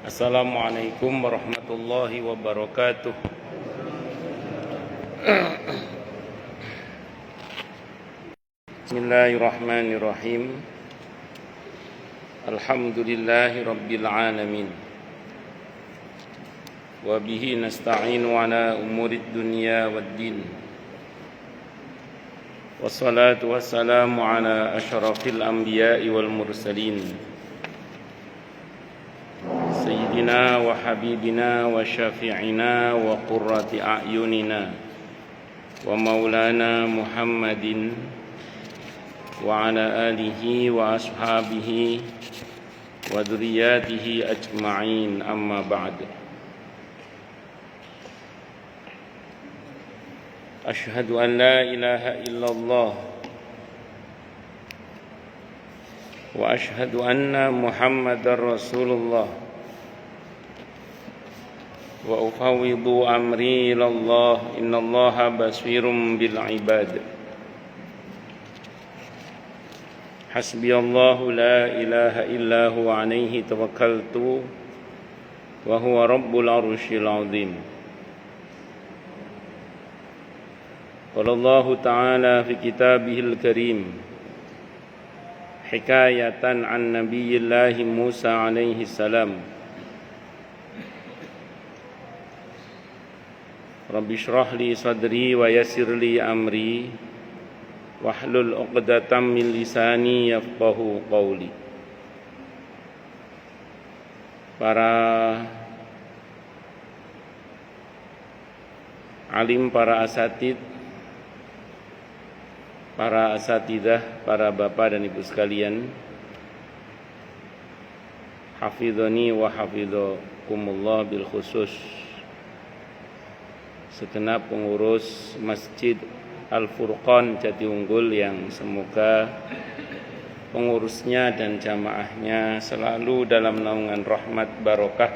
Assalamualaikum warahmatullahi wabarakatuh. Bismillahirrahmanirrahim. Alhamdulillahi rabbil alamin. Wa bihi nasta'inu ala umurid dunya waddin. Wassalatu wassalamu ala asyrafil anbiya'i wal mursalin. Sayyidina wa habibina wa syafi'ina wa qurrati a'yunina wa maulana Muhammadin wa ala alihi wa ashabihi wa dzurriyyatihi ajma'in, amma ba'd. Asyhadu an la ilaha illallah wa asyhadu anna Muhammadar Rasulullah. Wa ufawwidu amri ilallah, innallaha basirum bil ibad. Hasbiyallahu la ilaha illa huwa alaihi tawakkaltu wa huwa rabbul arsyil azim. Qala Allah ta'ala fi kitabihil karim hikayatan an nabiyyillahi Musa alaihi salam. Rabbi shrah li sadri wa yassir li amri wahlul 'uqdatam min lisani yafqahu qawli. Para alim, para asatid, para asatidah, para bapak dan ibu sekalian, hafidhani wa hafidhakumullah bil khusus segenap pengurus Masjid Al-Furqan Jatiunggul yang semoga pengurusnya dan jamaahnya selalu dalam naungan rahmat, barokah,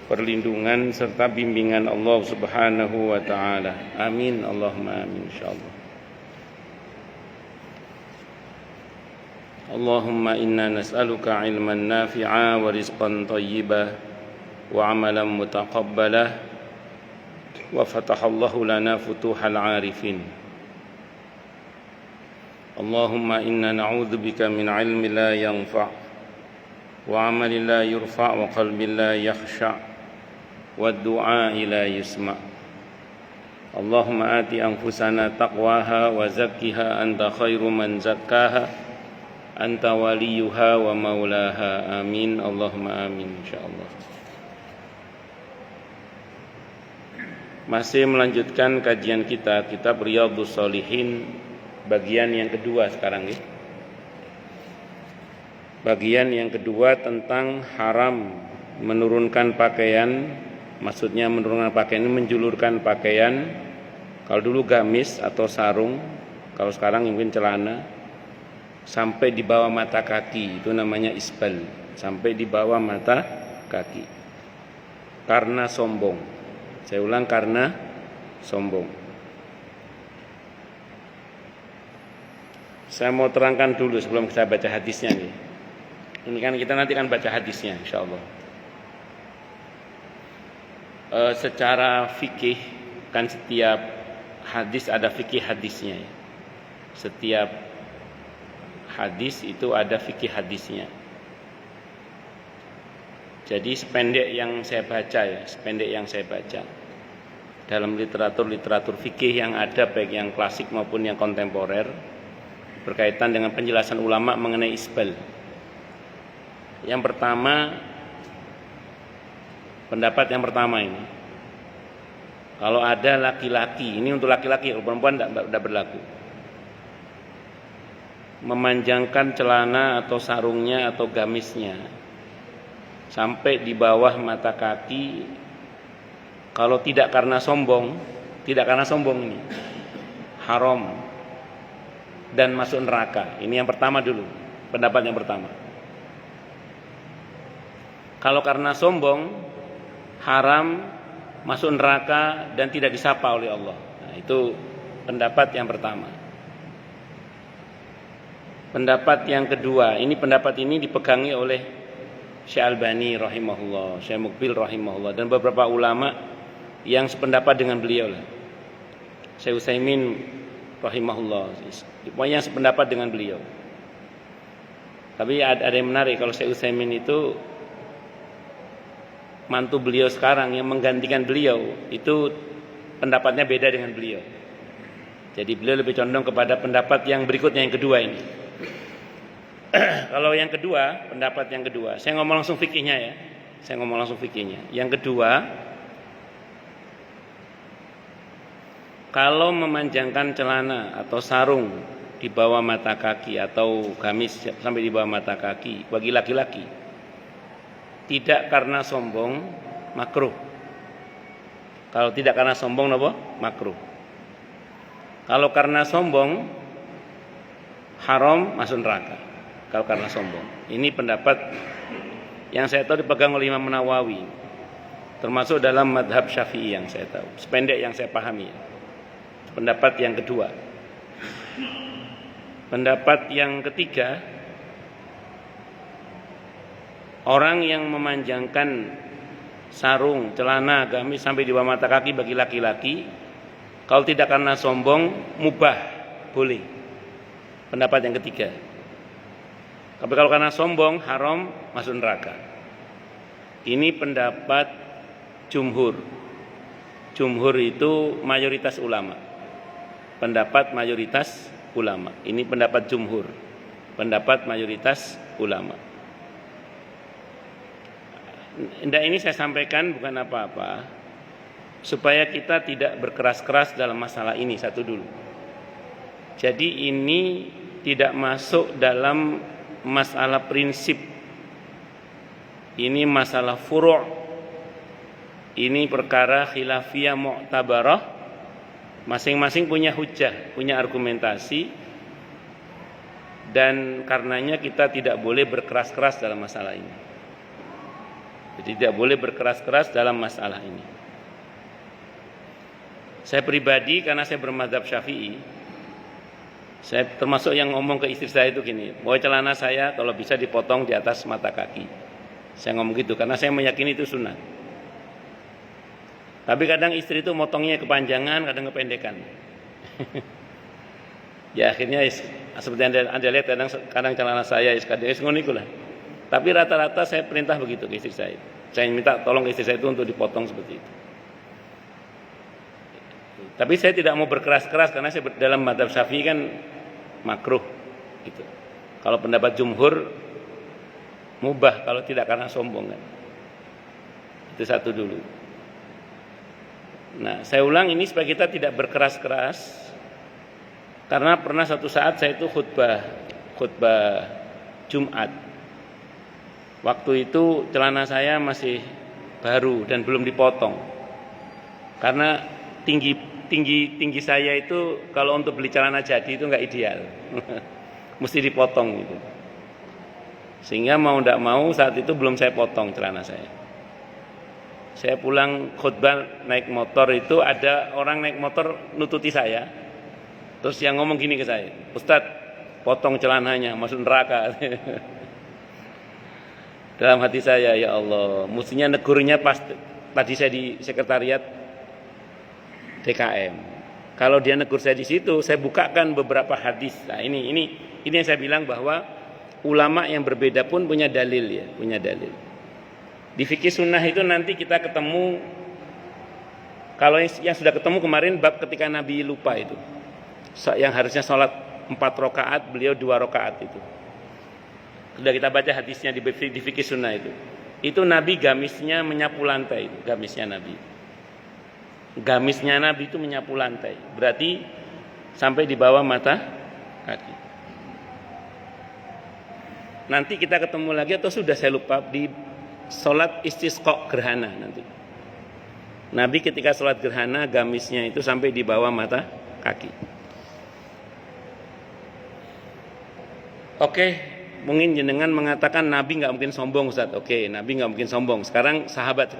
perlindungan serta bimbingan Allah Subhanahu wa taala. Amin, Allahumma amin insyaallah. Allahumma inna nas'aluka ilman nafi'a wa rizqan thayyiban wa amalan mutaqabbalah wa fatahallahu lana futuhal arifin. Allahumma inna na'udzubika min ilmin la yanfa' wa amalin la yurfa' wa qalbin la yakhsha' wa du'a'i la yusma'. Allahumma ati anfusana taqwaha wa zakkiha anta khairu man zakkaha anta waliyuha wa maulaha. Amin, Allahumma amin insyaallah. Masih melanjutkan kajian kita kitab Riyadhus Shalihin bagian yang kedua sekarang ya. Bagian yang kedua tentang haram menurunkan pakaian, maksudnya menurunkan pakaian, menjulurkan pakaian. Kalau dulu gamis atau sarung, kalau sekarang mungkin celana, sampai di bawah mata kaki, itu namanya isbal, sampai di bawah mata kaki. Karena sombong. Saya ulang, karena sombong. Saya mau terangkan dulu sebelum saya baca hadisnya nih. Ini kan kita nanti akan baca hadisnya insyaallah. Secara fikih kan setiap hadis ada fikih hadisnya ya. Setiap hadis itu ada fikih hadisnya. Jadi sependek yang saya baca dalam literatur fikih yang ada, baik yang klasik maupun yang kontemporer, berkaitan dengan penjelasan ulama mengenai isbal. Yang pertama, pendapat yang pertama ini, kalau ada laki-laki, ini untuk laki-laki, kalau perempuan tidak berlaku, memanjangkan celana atau sarungnya atau gamisnya sampai di bawah mata kaki, kalau tidak karena sombong ini haram dan masuk neraka. Ini yang pertama dulu, pendapat yang pertama. Kalau karena sombong haram, masuk neraka dan tidak disapa oleh Allah. Nah, itu pendapat yang pertama. Pendapat yang kedua, pendapat ini dipegangi oleh Syekh Albani rahimahullah, Syekh Mukbil rahimahullah, dan beberapa ulama yang sependapat dengan beliau lah. Syekh Utsaimin rahimahullah, pokoknya yang sependapat dengan beliau. Tapi ada yang menarik, kalau Syekh Utsaimin itu mantu beliau sekarang yang menggantikan beliau itu pendapatnya beda dengan beliau. Jadi beliau lebih condong kepada pendapat yang berikutnya, yang kedua ini. Kalau yang kedua, pendapat yang kedua, saya ngomong langsung fikihnya ya. Yang kedua, kalau memanjangkan celana atau sarung di bawah mata kaki atau gamis sampai di bawah mata kaki bagi laki-laki, tidak karena sombong, makruh. Kalau tidak karena sombong, apa? Makruh. Kalau karena sombong, haram, masuk neraka. Kalau karena sombong. Ini pendapat yang saya tahu dipegang oleh Imam Nawawi, termasuk dalam madhab Syafi'i yang saya tahu, sependek yang saya pahami. Pendapat yang kedua. Pendapat yang ketiga, orang yang memanjangkan sarung, celana, gamis sampai di bawah mata kaki bagi laki-laki, kalau tidak karena sombong, mubah, boleh. Pendapat yang ketiga. Tapi kalau karena sombong, haram, masuk neraka. Ini pendapat jumhur. Jumhur itu mayoritas ulama. Pendapat mayoritas ulama. Ini pendapat jumhur. Pendapat mayoritas ulama. Nah, ini saya sampaikan bukan apa-apa, supaya kita tidak berkeras-keras dalam masalah ini, satu dulu. Jadi ini tidak masuk dalam masalah prinsip. Ini masalah furu'. Ini perkara khilafiyah mu'tabarah. Masing-masing punya hujjah, punya argumentasi. Dan karenanya kita tidak boleh berkeras-keras dalam masalah ini. Jadi tidak boleh berkeras-keras dalam masalah ini. Saya pribadi, karena saya bermadzhab Syafi'i, saya termasuk yang ngomong ke istri saya itu gini, bahwa celana saya kalau bisa dipotong di atas mata kaki. Saya ngomong gitu karena saya meyakini itu sunnah. Tapi kadang istri itu motongnya kepanjangan, kadang kependekan. Ya akhirnya seperti anda lihat, kadang celana saya ngono iku lah. Tapi rata-rata saya perintah begitu ke istri saya. Saya minta tolong ke istri saya itu untuk dipotong seperti itu. Tapi saya tidak mau berkeras-keras karena saya dalam madzhab Syafi'i kan makruh gitu. Kalau pendapat jumhur mubah kalau tidak karena sombong kan. Itu satu dulu. Nah, saya ulang ini supaya kita tidak berkeras-keras. Karena pernah satu saat saya itu khutbah Jumat. Waktu itu celana saya masih baru dan belum dipotong. Karena tinggi saya itu kalau untuk beli celana jadi itu enggak ideal. Mesti dipotong gitu. Sehingga mau enggak mau saat itu belum saya potong celana saya. Saya pulang khutbah naik motor itu ada orang naik motor nututi saya. Terus yang ngomong gini ke saya, "Ustaz, potong celananya, masuk neraka." Dalam hati saya, ya Allah, mestinya negurnya pas tadi saya di sekretariat DKM. Kalau dia negur saya di situ, saya bukakan beberapa hadis. Nah, ini yang saya bilang bahwa ulama yang berbeda pun punya dalil ya, punya dalil. Di fikih sunnah itu nanti kita ketemu, kalau yang sudah ketemu kemarin bab ketika Nabi lupa itu. Yang harusnya sholat 4 rakaat, beliau 2 rakaat itu. Sudah kita baca hadisnya di fikih sunnah itu. Itu Nabi gamisnya menyapu lantai, gamisnya Nabi. Gamisnya Nabi itu menyapu lantai. Berarti sampai di bawah mata kaki. Nanti kita ketemu lagi atau sudah saya lupa di sholat istisqa gerhana nanti. Nabi ketika sholat gerhana gamisnya itu sampai di bawah mata kaki. Oke, mungkin jenengan mengatakan Nabi nggak mungkin sombong, Ustaz. Oke, Nabi nggak mungkin sombong. Sekarang sahabat.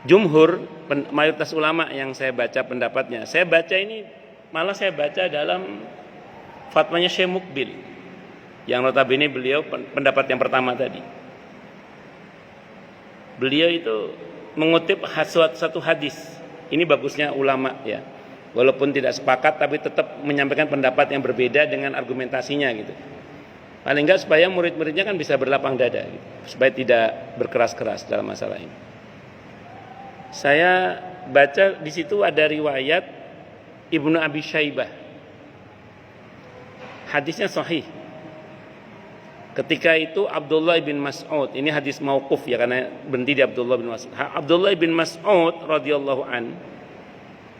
Jumhur, mayoritas ulama yang saya baca pendapatnya. Saya baca ini, malah saya baca dalam fatwanya Syekh Mukbil. Yang notabene beliau pendapat yang pertama tadi. Beliau itu mengutip satu hadis. Ini bagusnya ulama ya. Walaupun tidak sepakat tapi tetap menyampaikan pendapat yang berbeda dengan argumentasinya gitu. Paling enggak supaya murid-muridnya kan bisa berlapang dada gitu. Supaya tidak berkeras-keras dalam masalah ini. Saya baca di situ ada riwayat Ibnu Abi Syaibah. Hadisnya sahih. Ketika itu Abdullah bin Mas'ud, ini hadis mauquf ya karena berhenti di Abdullah bin Mas'ud. Abdullah bin Mas'ud radhiyallahu an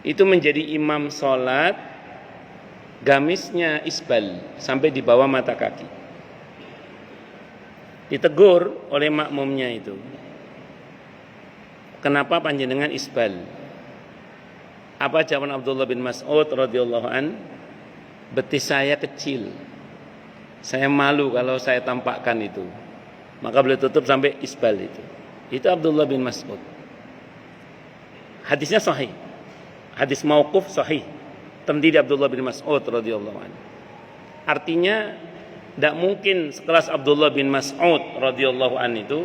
itu menjadi imam salat, gamisnya isbal sampai di bawah mata kaki. Ditegur oleh makmumnya itu. Kenapa panjenengan isbal? Apa jawaban Abdullah bin Mas'ud radhiyallahu an? Betis saya kecil. Saya malu kalau saya tampakkan itu. Maka beliau tutup sampai isbal itu. Itu Abdullah bin Mas'ud. Hadisnya sahih. Hadis mauquf sahih. Terjadi Abdullah bin Mas'ud radhiyallahu anhu. Artinya tidak mungkin sekelas Abdullah bin Mas'ud radhiyallahu anhu itu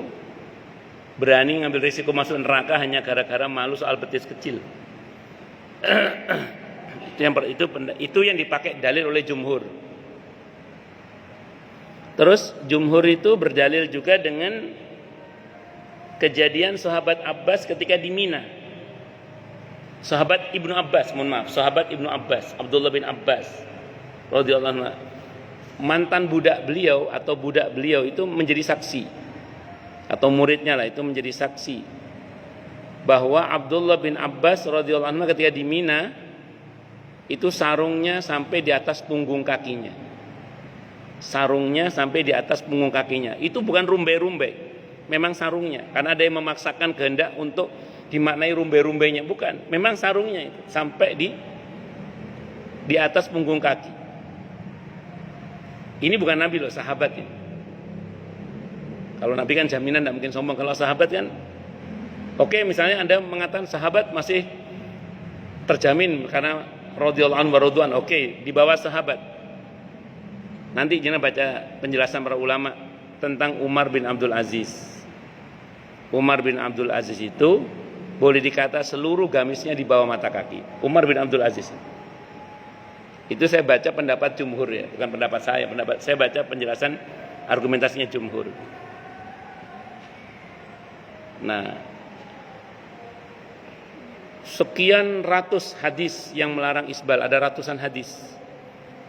berani ngambil risiko masuk neraka hanya gara-gara malu soal betis kecil. Itu yang dipakai dalil oleh jumhur. Terus jumhur itu berdalil juga dengan kejadian sahabat Abbas ketika di Mina. Sahabat Ibnu Abbas, sahabat Ibnu Abbas, Abdullah bin Abbas radhiyallahu anhu. Mantan budak beliau atau budak beliau itu menjadi saksi. Atau muridnya lah itu menjadi saksi bahwa Abdullah bin Abbas radhiyallahu anhu ketika di Mina itu sarungnya sampai di atas punggung kakinya. Sarungnya sampai di atas punggung kakinya. Itu bukan rumbai-rumbai, memang sarungnya. Karena ada yang memaksakan kehendak untuk dimaknai rumbai-rumbainya, bukan. Memang sarungnya itu sampai di atas punggung kaki. Ini bukan Nabi loh, sahabat ini. Kalau Nabi kan jaminan tidak mungkin sombong. Kalau sahabat kan, oke, misalnya Anda mengatakan sahabat masih terjamin karena radhiyallahu anhu wa radwan, oke, di bawah sahabat. Nanti jangan baca penjelasan para ulama tentang Umar bin Abdul Aziz. Umar bin Abdul Aziz itu boleh dikata seluruh gamisnya di bawah mata kaki. Umar bin Abdul Aziz. Itu saya baca pendapat jumhur ya, bukan pendapat saya. Saya baca penjelasan argumentasinya jumhur. Nah, sekian ratus hadis yang melarang isbal, ada ratusan hadis.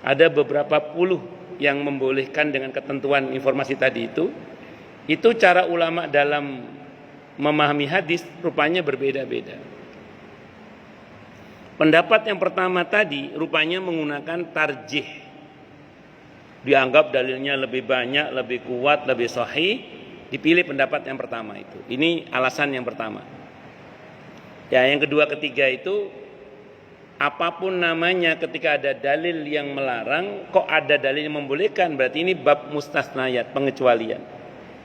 Ada beberapa puluh yang membolehkan dengan ketentuan informasi tadi itu cara ulama dalam memahami hadis rupanya berbeda-beda. Pendapat yang pertama tadi rupanya menggunakan tarjih. Dianggap dalilnya lebih banyak, lebih kuat, lebih sahih, dipilih pendapat yang pertama itu. Ini alasan yang pertama. Ya, yang kedua, ketiga itu apapun namanya ketika ada dalil yang melarang, kok ada dalil yang membolehkan, berarti ini bab mustasnayat, pengecualian.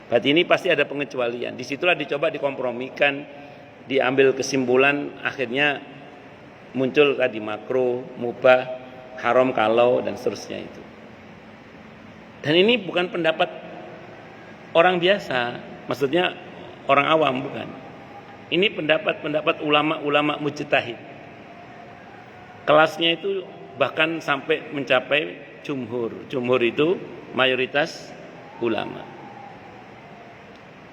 Berarti ini pasti ada pengecualian. Disitulah dicoba dikompromikan, diambil kesimpulan, akhirnya muncul tadi makruh, mubah, haram kalau, dan seterusnya itu. Dan ini bukan pendapat orang biasa, maksudnya orang awam, bukan. Ini pendapat ulama-ulama mujtahid. Kelasnya itu bahkan sampai mencapai jumhur. Jumhur itu mayoritas ulama.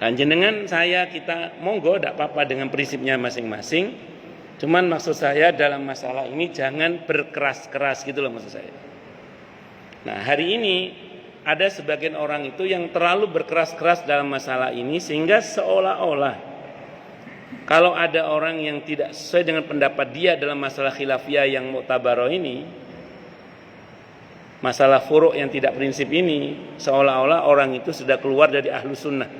Dan jenengan saya kita monggo tidak apa-apa dengan prinsipnya masing-masing. Cuman maksud saya dalam masalah ini jangan berkeras-keras gitu loh maksud saya. Nah, hari ini ada sebagian orang itu yang terlalu berkeras-keras dalam masalah ini sehingga seolah-olah kalau ada orang yang tidak sesuai dengan pendapat dia dalam masalah khilafiyah yang mu'tabarah ini, masalah furu' yang tidak prinsip ini, seolah-olah orang itu sudah keluar dari ahlus sunnah.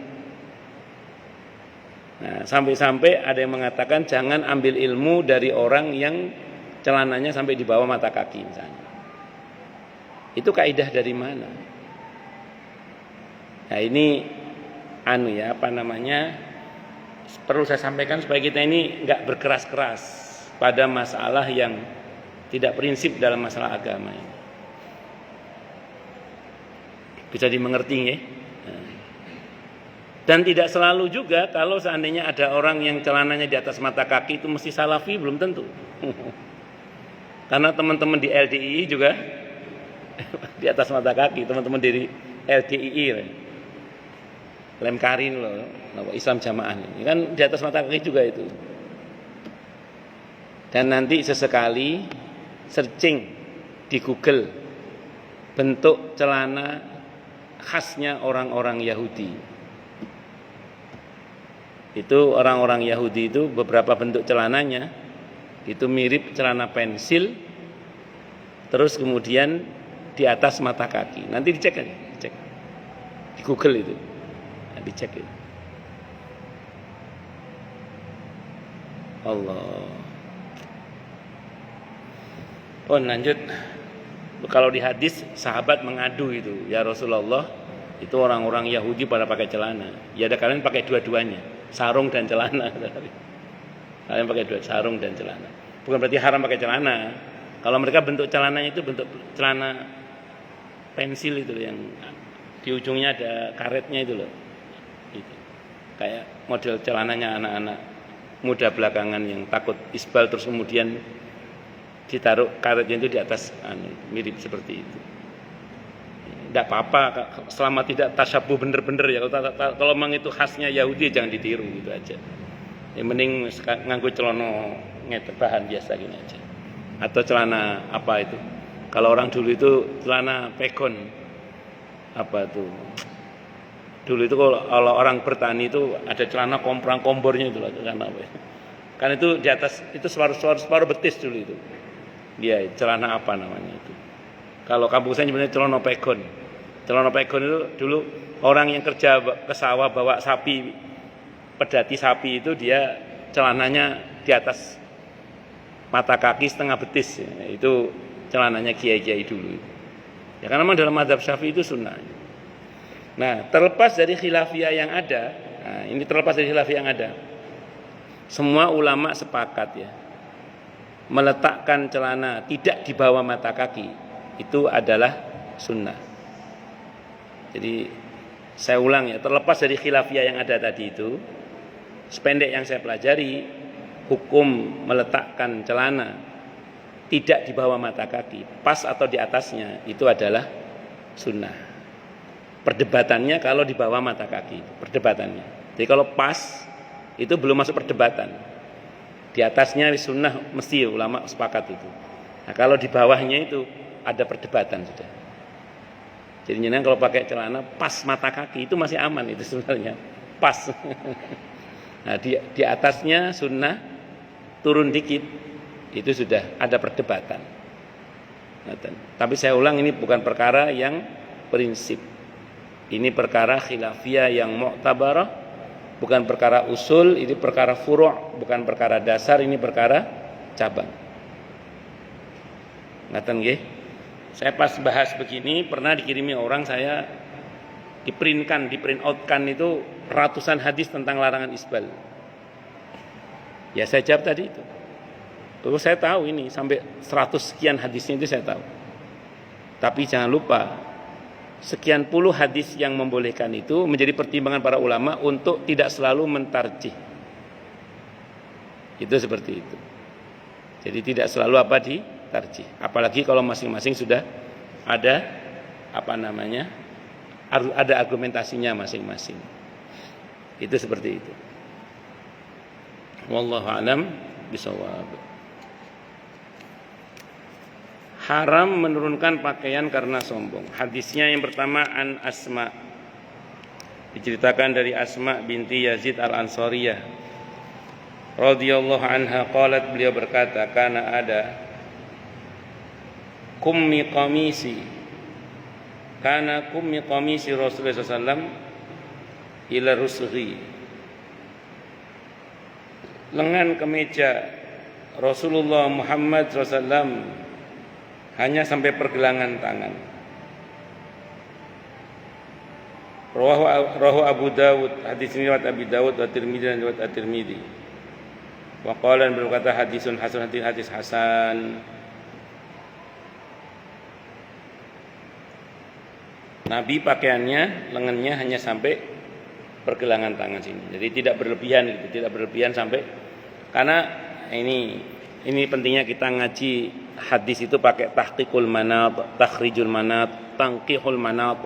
Nah, sampai-sampai ada yang mengatakan jangan ambil ilmu dari orang yang celananya sampai di bawah mata kaki misalnya. Itu kaidah dari mana? Nah, ini perlu saya sampaikan supaya kita ini enggak berkeras-keras pada masalah yang tidak prinsip dalam masalah agama ini. Bisa dimengerti ya. Dan tidak selalu juga kalau seandainya ada orang yang celananya di atas mata kaki itu mesti salafi, belum tentu. Karena teman-teman di LDII juga di atas mata kaki, teman-teman dari LDII Lem Karin loh, Islam Jamaah ini kan di atas mata kaki juga itu. Dan nanti sesekali searching di Google bentuk celana khasnya orang-orang Yahudi. Itu orang-orang Yahudi itu beberapa bentuk celananya itu mirip celana pensil, terus kemudian di atas mata kaki. Nanti dicek aja, dicek di Google itu, nah, dicek itu. Allah. Oh lanjut. Kalau di hadis sahabat mengadu itu, ya Rasulullah, itu orang-orang Yahudi pada pakai celana. Ya ada kalian pakai dua-duanya, sarung dan celana. Kalian pakai dua, sarung dan celana. Bukan berarti haram pakai celana. Kalau mereka bentuk celananya itu bentuk celana pensil itu yang di ujungnya ada karetnya itu loh. Itu. Kayak model celananya anak-anak muda belakangan yang takut isbal terus kemudian ditaruh karetnya itu di atas mirip seperti itu. Tidak apa-apa selama tidak tasyabuh bener-bener ya. Kalau memang itu khasnya Yahudi jangan ditiru gitu aja. Yang mending nganggo celana bahan biasa gini aja. Atau celana apa itu? Kalau orang dulu itu celana pegon apa tuh? Dulu itu kalau orang bertani itu ada celana komprang kombornya itu loh, celana apa? Kan itu di atas itu separuh betis dulu itu. Dia celana apa namanya itu? Kalau kampung saya sebenarnya celana pegon. Celana pegon itu dulu orang yang kerja ke sawah bawa sapi, pedati sapi itu dia celananya di atas mata kaki setengah betis. Itu celananya kiai-kiai dulu. Ya karena memang dalam mazhab Syafi'i itu sunnah. Nah, terlepas dari khilafiyah yang ada, ini terlepas dari khilafiyah yang ada. Semua ulama sepakat ya. Meletakkan celana tidak di bawah mata kaki itu adalah sunnah. Jadi saya ulang ya, terlepas dari khilafiyah yang ada tadi itu, sependek yang saya pelajari, hukum meletakkan celana tidak di bawah mata kaki, pas atau di atasnya itu adalah sunnah. Perdebatannya kalau di bawah mata kaki, perdebatannya. Jadi kalau pas itu belum masuk perdebatan. Di atasnya sunnah mesti ulama sepakat itu. Nah, kalau di bawahnya itu ada perdebatan sudah. Jadi kalau pakai celana pas mata kaki itu masih aman itu sebenarnya. Pas. Nah, di atasnya sunnah turun dikit itu sudah ada perdebatan. Nah, tapi saya ulang ini bukan perkara yang prinsip. Ini perkara khilafiyah yang mu'tabarah. Bukan perkara usul, ini perkara furu', bukan perkara dasar, ini perkara cabang. Ngaten nggih? Saya pas bahas begini pernah dikirimi orang saya di print outkan itu ratusan hadis tentang larangan isbal. Ya saya jawab tadi itu. Terus saya tahu ini sampai 100 sekian hadisnya itu saya tahu. Tapi jangan lupa sekian puluh hadis yang membolehkan itu menjadi pertimbangan para ulama untuk tidak selalu mentarjih. Itu seperti itu. Jadi tidak selalu apa ditarjih. Apalagi kalau masing-masing sudah ada ada argumentasinya masing-masing. Itu seperti itu. Wallahu a'lam bishawab. Haram menurunkan pakaian karena sombong. Hadisnya yang pertama an Asma. Diceritakan dari Asma binti Yazid al-Ansariyah radhiyallahu anha qalat, beliau berkata, kana ada kummi qamisi Rasulullah SAW ila rusghi. Lengan kemeja Rasulullah Muhammad SAW hanya sampai pergelangan tangan. Rawahu Abu Dawud, hadis ini riwayat Abi Dawud wa Tirmidzi dan riwayat At-Tirmidzi. Wa qala, berkata hadisun hasan, hadis hasan. Nabi pakaiannya lengannya hanya sampai pergelangan tangan sini. Jadi tidak berlebihan gitu, tidak berlebihan sampai, karena ini pentingnya kita ngaji hadis itu pakai tahqiqul manat, takhrijul manat, tanqihul manat.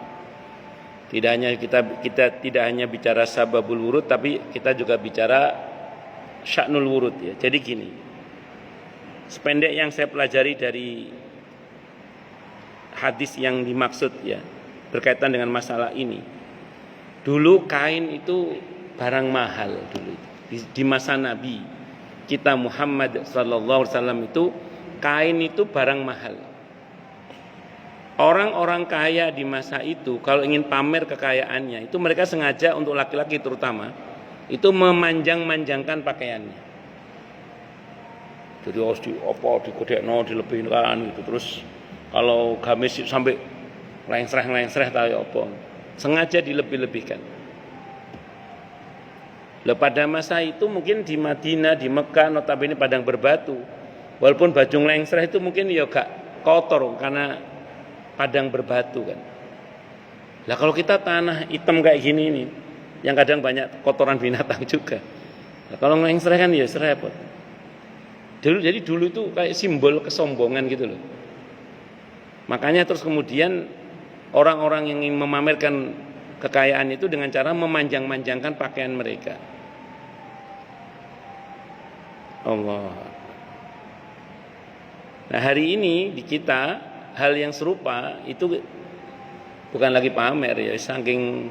Tidak hanya kita tidak hanya bicara sababul wurud, tapi kita juga bicara sya'nul wurud ya. Jadi gini, sependek yang saya pelajari dari hadis yang dimaksud ya berkaitan dengan masalah ini. Dulu kain itu barang mahal dulu di masa Nabi kita Muhammad sallallahu alaihi wasallam itu kain itu barang mahal. Orang-orang kaya di masa itu kalau ingin pamer kekayaannya itu mereka sengaja untuk laki-laki terutama itu memanjang-manjangkan pakaiannya. Jadi harus dikodekno dilebihin kan gitu. Terus kalau gamis sampai lengsreh tahu apa. Sengaja dilebih-lebihkan. Pada masa itu mungkin di Madinah, di Mekah notabene padang berbatu. Walaupun baju lengsreh itu mungkin ya gak kotor karena padang berbatu kan. Lah kalau kita tanah hitam kayak gini ini, yang kadang banyak kotoran binatang juga. Nah, kalau lengsreh kan ya serempet. Jadi dulu itu kayak simbol kesombongan gitu loh. Makanya terus kemudian orang-orang yang ingin memamerkan kekayaan itu dengan cara memanjang-manjangkan pakaian mereka. Allah. Nah hari ini di kita hal yang serupa itu bukan lagi pamer ya, saking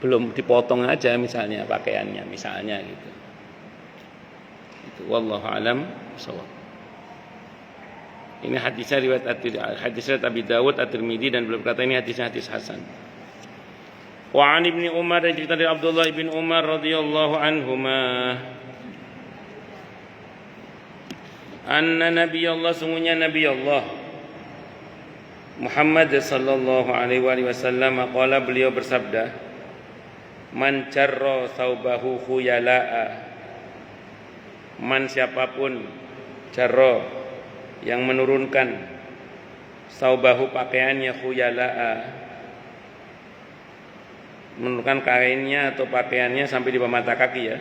belum dipotong aja misalnya pakaiannya misalnya gitu. Itu wallahu alam shawab. Ini hadisnya hadisnya Abi Dawud, At-Tirmidzi dan beliau berkata ini hadisnya hadis hasan. Wa an Ibnu Umar, dari cerita dari Abdullah bin Umar radhiyallahu anhuma. Anna Nabi Allah, sungguhnya Nabi Allah Muhammad sallallahu alaihi wasallam qala, beliau bersabda, man jarra thawbahu khuyala'a, man siapapun jarra yang menurunkan thawbahu pakaiannya khuyala'a, menurunkan kainnya atau pakaiannya sampai di bawah mata kaki ya,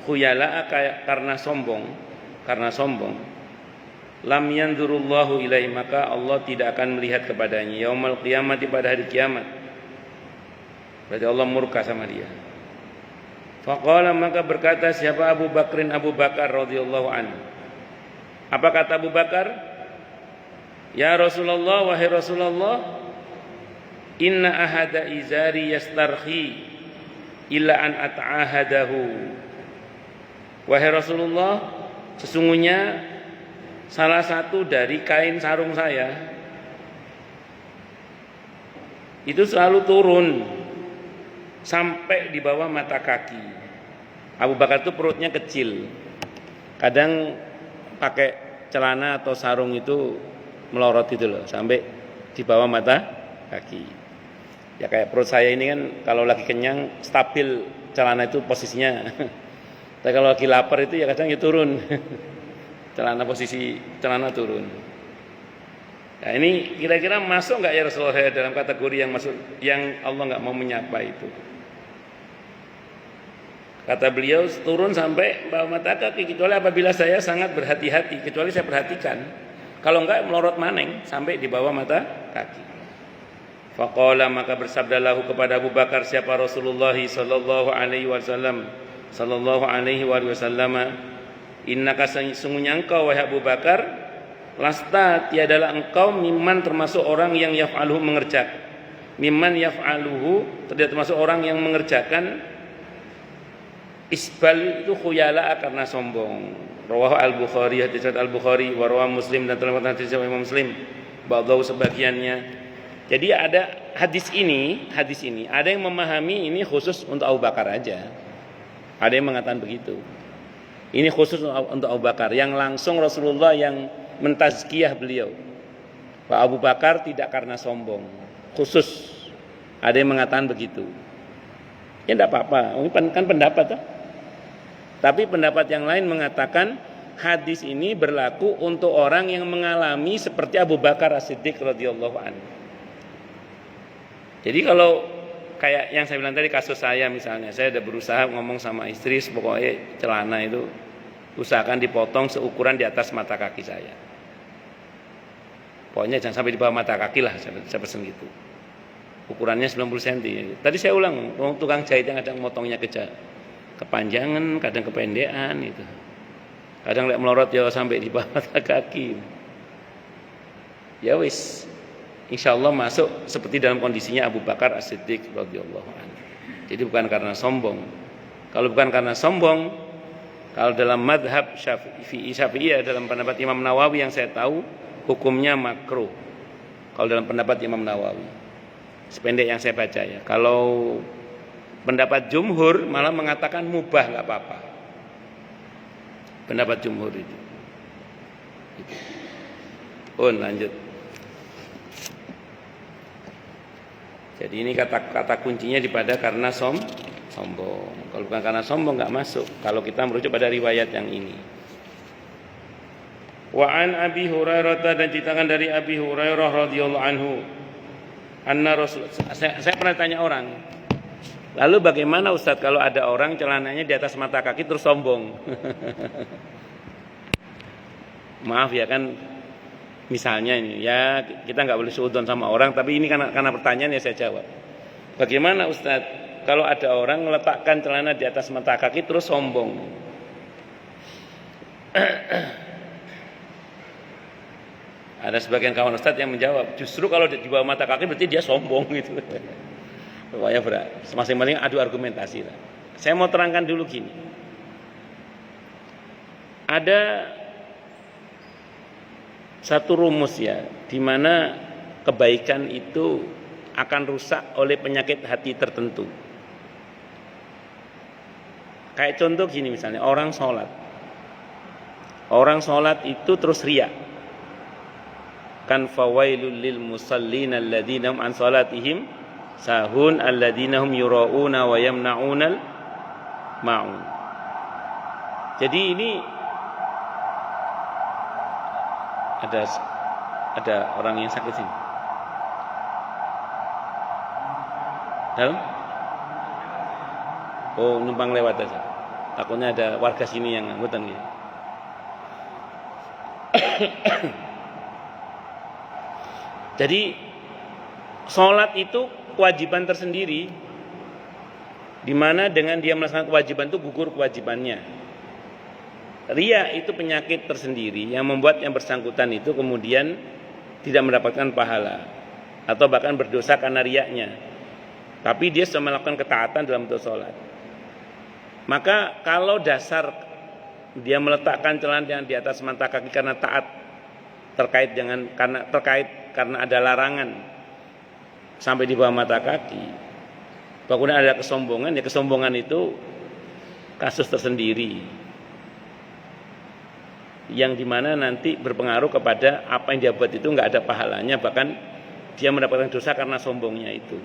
khuyala'a karena sombong, lam yanzurullahu ilaihi, maka Allah tidak akan melihat kepadanya yaumal qiyamati, pada hari kiamat. Berarti Allah murka sama dia. Faqala, maka berkata siapa Abu Bakar radhiyallahu anhu. Apa kata Abu Bakar? Ya Rasulullah, wahai Rasulullah, inna ahada izari yastarhi illa an ata'ahadahu. Wahai Rasulullah, sesungguhnya salah satu dari kain sarung saya itu selalu turun sampai di bawah mata kaki. Abu Bakar itu perutnya kecil, kadang pakai celana atau sarung itu melorot itu loh sampai di bawah mata kaki. Ya kayak perut saya ini kan kalau lagi kenyang stabil celana itu posisinya. Tapi kalau lagi lapar itu ya kadang ya turun. Posisi celana turun. Nah ini kira-kira masuk nggak ya Rasulullah dalam kategori yang masuk, yang Allah nggak mau menyapa itu? Kata beliau, turun sampai bawah mata kaki, kecuali apabila saya sangat berhati-hati, kecuali saya perhatikan. Kalau enggak melorot maneng sampai di bawah mata kaki. Faqala, maka bersabdalahu kepada Abu Bakar siapa Rasulullah sallallahu alaihi wasallam, innaka, sesungguhnya engkau wahai Abu Bakar, lasta, tiadalah engkau, mimman termasuk orang yang yaf'aluhu mengerjakan, mimman yaf'aluhu tidak termasuk orang yang mengerjakan isbal itu khuyala karena sombong. Rawahu al-Bukhari, hadis al-Bukhari, wa rawahu Muslim, dan telah hadis Imam Muslim ba'dahu sebagiannya. Jadi ada hadis ini ada yang memahami ini khusus untuk Abu Bakar aja. Ada yang mengatakan begitu. Ini khusus untuk Abu Bakar, yang langsung Rasulullah yang mentazkiyah beliau. Pak Abu Bakar tidak karena sombong, khusus. Ada yang mengatakan begitu. Ya tidak apa-apa, ini kan pendapat ya. Tapi pendapat yang lain mengatakan hadis ini berlaku untuk orang yang mengalami seperti Abu Bakar As-Siddiq radhiyallahu anhu. Jadi kalau kayak yang saya bilang tadi kasus saya misalnya, saya ada berusaha ngomong sama istri, pokoknya celana itu usahakan dipotong seukuran di atas mata kaki saya. Pokoknya jangan sampai di bawah mata kaki lah, saya pesen gitu. Ukurannya 90 cm. Tadi saya ulang, tukang jahit yang kadang motongnya kepanjangan, kadang kependekan itu. Kadang lek melorot ya sampai di bawah mata kaki. Ya wis. Insyaallah masuk seperti dalam kondisinya Abu Bakar As-Siddiq radhiyallahu anhu. Jadi bukan karena sombong. Kalau bukan karena sombong, kalau dalam madhab Syafi'iyah dalam pendapat Imam Nawawi yang saya tahu hukumnya makruh. Kalau dalam pendapat Imam Nawawi, sependek yang saya baca ya. Kalau pendapat jumhur malah mengatakan mubah, nggak apa-apa. Pendapat jumhur itu. Lanjut. Jadi ini kata kuncinya pada karena sombong. Kalau bukan karena sombong nggak masuk. Kalau kita merujuk pada riwayat yang ini. Wa an Abi Hurairah, dan ceritakan dari Abi Hurairah radhiyallahu anhu. Anna Rasul, saya pernah tanya orang. Lalu bagaimana Ustadz kalau ada orang celananya di atas mata kaki terus sombong? Maaf ya kan, misalnya ini ya kita nggak boleh suudzon sama orang, tapi ini karena pertanyaan ya saya jawab. Bagaimana Ustadz kalau ada orang meletakkan celana di atas mata kaki terus sombong? Ada sebagian kawan Ustadz yang menjawab, justru kalau di bawah mata kaki berarti dia sombong gitu. Pokoknya berat. Masing-masing adu argumentasi. Saya mau terangkan dulu gini. Ada satu rumus ya, di mana kebaikan itu akan rusak oleh penyakit hati tertentu. Kayak contoh gini misalnya, orang sholat. Orang sholat itu terus riya. Kan fawailul lil musallin alladzina hum an salatihim sahun alladzina hum yura'una wa yamna'unal ma'un. Jadi ini ada orang yang sakit sini. Dalam? Oh, numpang lewat aja. Takutnya ada warga sini yang angkutan gitu. Jadi sholat itu kewajiban tersendiri, di mana dengan dia melaksanakan kewajiban itu gugur kewajibannya. Riya itu penyakit tersendiri yang membuat yang bersangkutan itu kemudian tidak mendapatkan pahala atau bahkan berdosa karena riyanya. Tapi dia sudah melakukan ketaatan dalam bentuk sholat. Maka kalau dasar dia meletakkan celana di atas mata kaki karena taat karena ada larangan sampai di bawah mata kaki, kemudian ada kesombongan, ya kesombongan itu kasus tersendiri yang dimana nanti berpengaruh kepada apa yang dia buat itu nggak ada pahalanya, bahkan dia mendapatkan dosa karena sombongnya itu.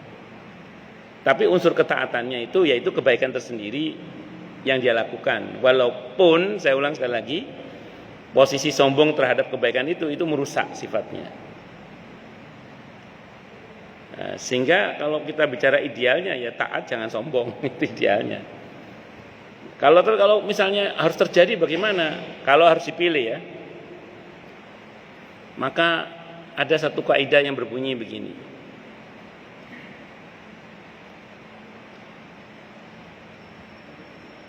Tapi unsur ketaatannya itu yaitu kebaikan tersendiri yang dia lakukan, walaupun saya ulang sekali lagi, posisi sombong terhadap kebaikan itu merusak sifatnya. Nah, sehingga kalau kita bicara idealnya ya taat jangan sombong, itu idealnya. Kalau misalnya harus terjadi bagaimana? Kalau harus dipilih ya, maka ada satu kaidah yang berbunyi begini.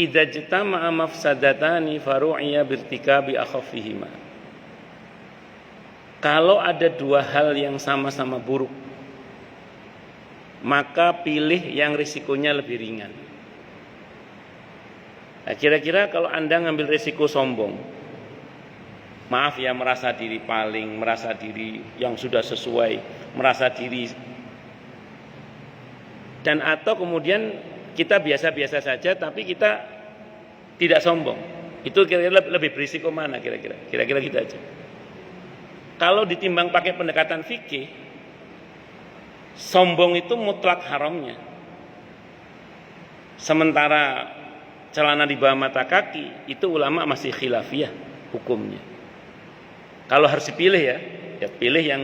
Idza jtama'a mafsadatani faru'iya birtikabi akhaffihima. Kalau ada dua hal yang sama-sama buruk, maka pilih yang risikonya lebih ringan. Nah, kira-kira kalau Anda ngambil risiko sombong, maaf ya, merasa diri paling, merasa diri yang sudah sesuai, merasa diri, dan atau kemudian kita biasa-biasa saja tapi kita tidak sombong, itu kira-kira lebih berisiko mana kira-kira? Kira-kira gitu aja. Kalau ditimbang pakai pendekatan fikih, sombong itu mutlak haramnya. Sementara celana di bawah mata kaki itu ulama masih khilafiyah hukumnya. Kalau harus dipilih ya pilih yang,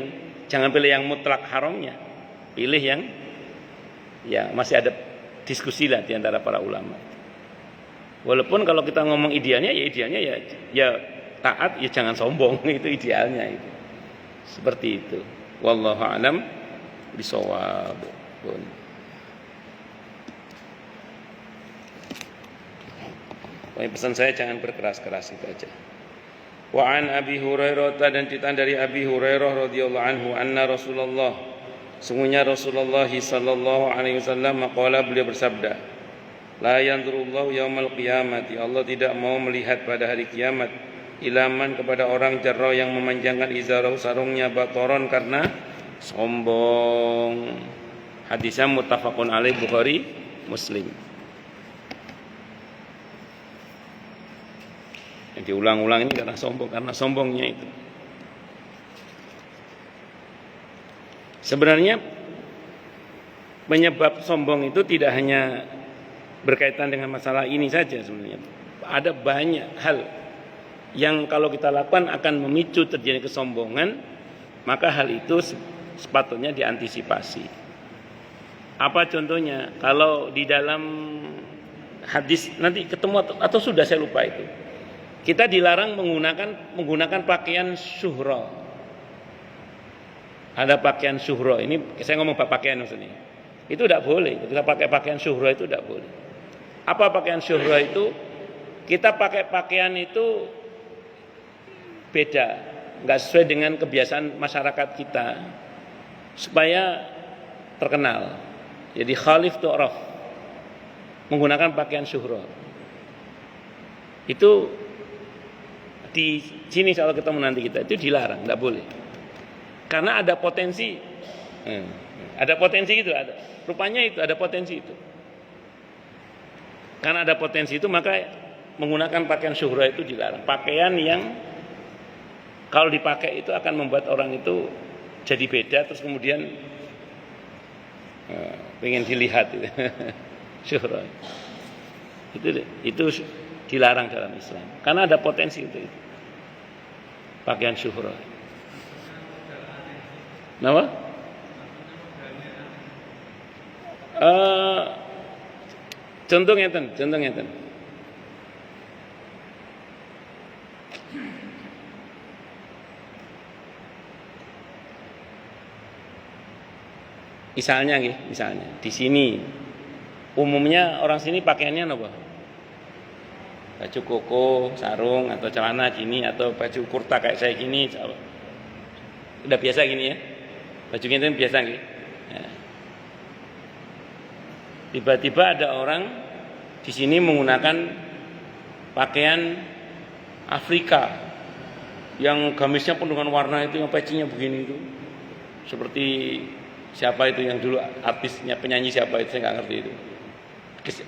jangan pilih yang mutlak haramnya, pilih yang Ya, masih ada diskusi lah di antara para ulama. Walaupun kalau kita ngomong idealnya ya taat, ya jangan sombong, itu idealnya itu. Seperti itu. Wallahu a'lam bishawab. Pesan saya jangan berkeras-keras, itu aja. Wa an Abi Hurairah, dan cerita dari Abi Hurairah radhiyallahu anhu, anna Rasulullah, sungguhnya Rasulullah sallallahu alaihi wasallam maqala, beliau bersabda, la yanzurullahu yaumal qiyamati, Allah tidak mau melihat pada hari kiamat, ilaman kepada orang jarrah yang memanjangkan izarahu sarungnya, batoron karena sombong. Hadisnya muttafaqun alaih, Bukhari Muslim. Yang diulang-ulang ini karena sombongnya itu. Sebenarnya penyebab sombong itu tidak hanya berkaitan dengan masalah ini saja sebenarnya. Ada banyak hal yang kalau kita lakukan akan memicu terjadi kesombongan, maka hal itu sepatutnya diantisipasi. Apa contohnya? Kalau di dalam hadis nanti ketemu atau sudah saya lupa itu. Kita dilarang menggunakan pakaian syuhra. Ada pakaian syuhra. Ini saya ngomong pakaian maksudnya. Itu tidak boleh. Kita pakai pakaian syuhra itu tidak boleh. Apa pakaian syuhra itu? Kita pakai pakaian itu beda, nggak sesuai dengan kebiasaan masyarakat kita, supaya terkenal. Jadi khalif tu'raf, menggunakan pakaian syuhra. Itu di sini kalau ketemu nanti kita itu dilarang, nggak boleh. Karena ada potensi, gitu, ada. Rupanya itu ada potensi itu. Karena ada potensi itu, maka menggunakan pakaian syuhra itu dilarang. Pakaian yang kalau dipakai itu akan membuat orang itu jadi beda, terus kemudian pengen dilihat itu. Syuhra. Itu dilarang dalam Islam. Karena ada potensi itu. Pakaian syuhra. Kenapa? Contoh ngeten. Misalnya di sini umumnya orang sini pakaiannya apa? Baju koko, sarung atau celana gini, atau baju kurta kayak saya gini. Udah biasa gini ya. Baju gini biasa gitu. Ya. Tiba-tiba ada orang di sini menggunakan pakaian Afrika yang gamisnya penuh dengan warna itu, yang pecinya begini itu. Seperti siapa itu yang dulu artisnya, penyanyi siapa itu, saya nggak ngerti itu.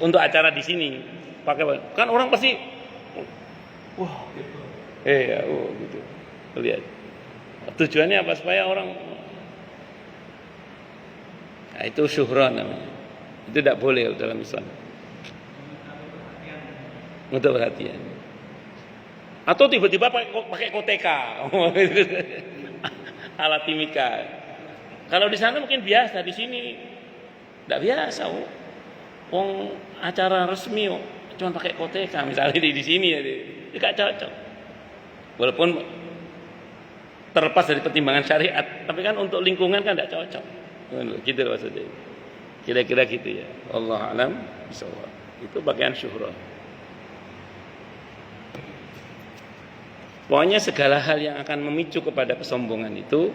Untuk acara di sini pakai, kan orang pasti wah gitu. Lihat. Tujuannya apa? Supaya orang, nah, itu syuhra namanya. Itu tidak boleh dalam Islam. Untuk perhatian. Atau tiba-tiba pakai koteka. Alat timika. Kalau di sana mungkin biasa, di sini tidak biasa. Wong acara resmi cuma pakai koteka, misalnya di sini ya, tidak cocok. Walaupun terlepas dari pertimbangan syariat, tapi kan untuk lingkungan kan tidak cocok. Gitu loh maksudnya. Kira-kira gitu ya. Allah alam bisawab. Itu pakaian syuhra. Pokoknya segala hal yang akan memicu kepada kesombongan itu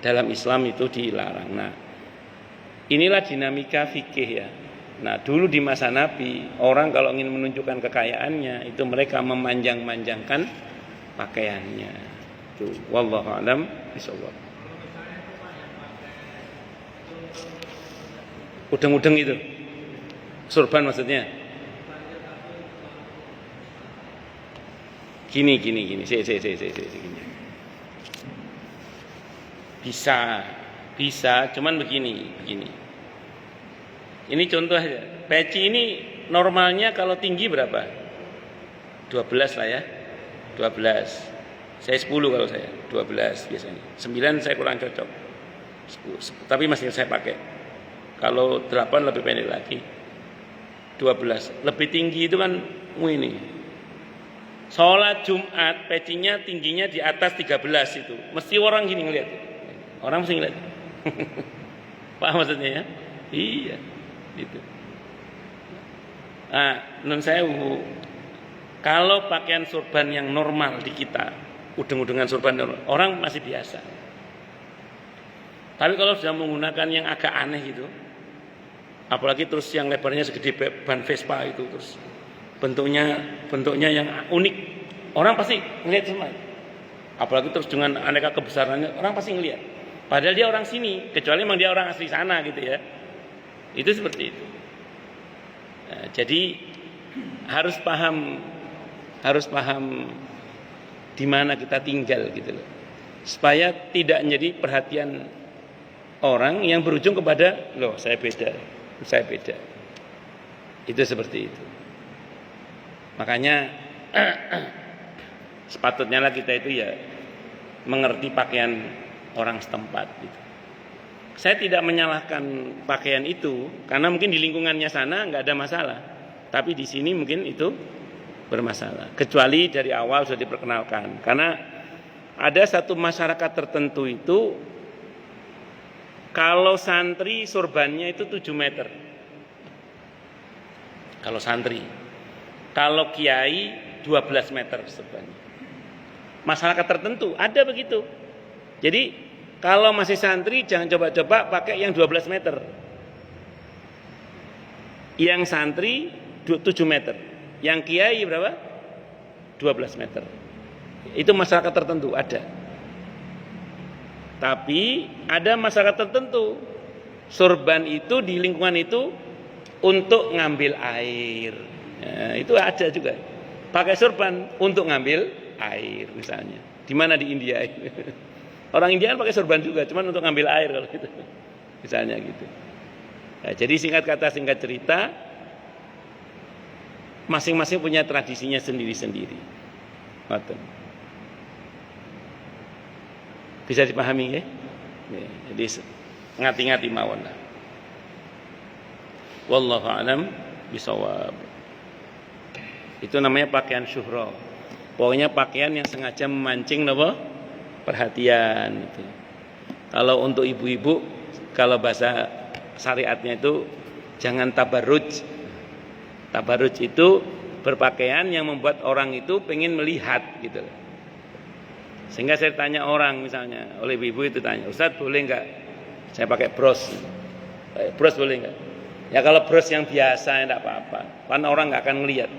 dalam Islam itu dilarang. Nah, inilah dinamika fikih ya. Nah, dulu di masa Nabi, orang kalau ingin menunjukkan kekayaannya, itu mereka memanjang-manjangkan pakaiannya. Itu wallahu a'lam bishawab. Udeng-udeng itu. Surban maksudnya. Gini. Gini. Bisa, cuman begini. Ini contoh aja. Peci ini normalnya kalau tinggi berapa? 12 lah ya. 12. Saya 10 kalau saya. 12 biasanya. 9 saya kurang cocok. 10. Tapi masih saya pakai. Kalau 8 lebih pendek lagi. 12. Lebih tinggi itu kan ini. Sholat Jumat pecinya tingginya di atas 13 itu. Mesti orang gini ngeliat. Orang mesti ngeliat. Paham maksudnya ya? Iya. Gitu. Nah, menurut saya kalau pakaian surban yang normal di kita, udeng-udengan surban normal, orang masih biasa. Tapi kalau sudah menggunakan yang agak aneh gitu, apalagi terus yang lebarnya segede ban Vespa itu, terus bentuknya yang unik, orang pasti ngelihat semua. Apalagi terus dengan aneka kebesarannya, orang pasti ngelihat. Padahal dia orang sini, kecuali memang dia orang asli sana gitu ya. Itu seperti itu. Nah, jadi harus paham di mana kita tinggal gitu loh. Supaya tidak menjadi perhatian orang yang berujung kepada loh saya beda. Itu seperti itu. Makanya sepatutnya lah kita itu ya mengerti pakaian orang setempat gitu. Saya tidak menyalahkan pakaian itu karena mungkin di lingkungannya sana nggak ada masalah, tapi di sini mungkin itu bermasalah. Kecuali dari awal sudah diperkenalkan, karena ada satu masyarakat tertentu itu kalau santri surbannya itu 7 meter. Kalau santri, kalau kiai 12 meter surbannya. Masyarakat tertentu ada begitu. Jadi kalau masih santri jangan coba-coba pakai yang 12 meter. Yang santri 7 meter. Yang kiai berapa? 12 meter. Itu masyarakat tertentu ada. Tapi ada masyarakat tertentu surban itu di lingkungan itu untuk ngambil air. Nah, itu ada juga. Pakai surban untuk ngambil air misalnya. Di mana di India? Orang India kan pakai surban juga, cuman untuk ngambil air kalau gitu. Misalnya gitu. Nah, jadi singkat kata singkat cerita, masing-masing punya tradisinya sendiri-sendiri. Bisa dipahami ya? Jadi ngati-ngati mawon lah. Wallahu a'lam bishawab. Itu namanya pakaian syuhra. Pokoknya pakaian yang sengaja memancing apa? Perhatian itu. Kalau untuk ibu-ibu, kalau bahasa syariatnya itu jangan tabarruj. Tabarruj itu berpakaian yang membuat orang itu pengen melihat gitu. Sehingga saya tanya orang misalnya, oleh ibu itu tanya, Ustaz boleh enggak saya pakai bros? Bros boleh enggak? Ya kalau bros yang biasa enggak apa-apa. Karena orang enggak akan melihat.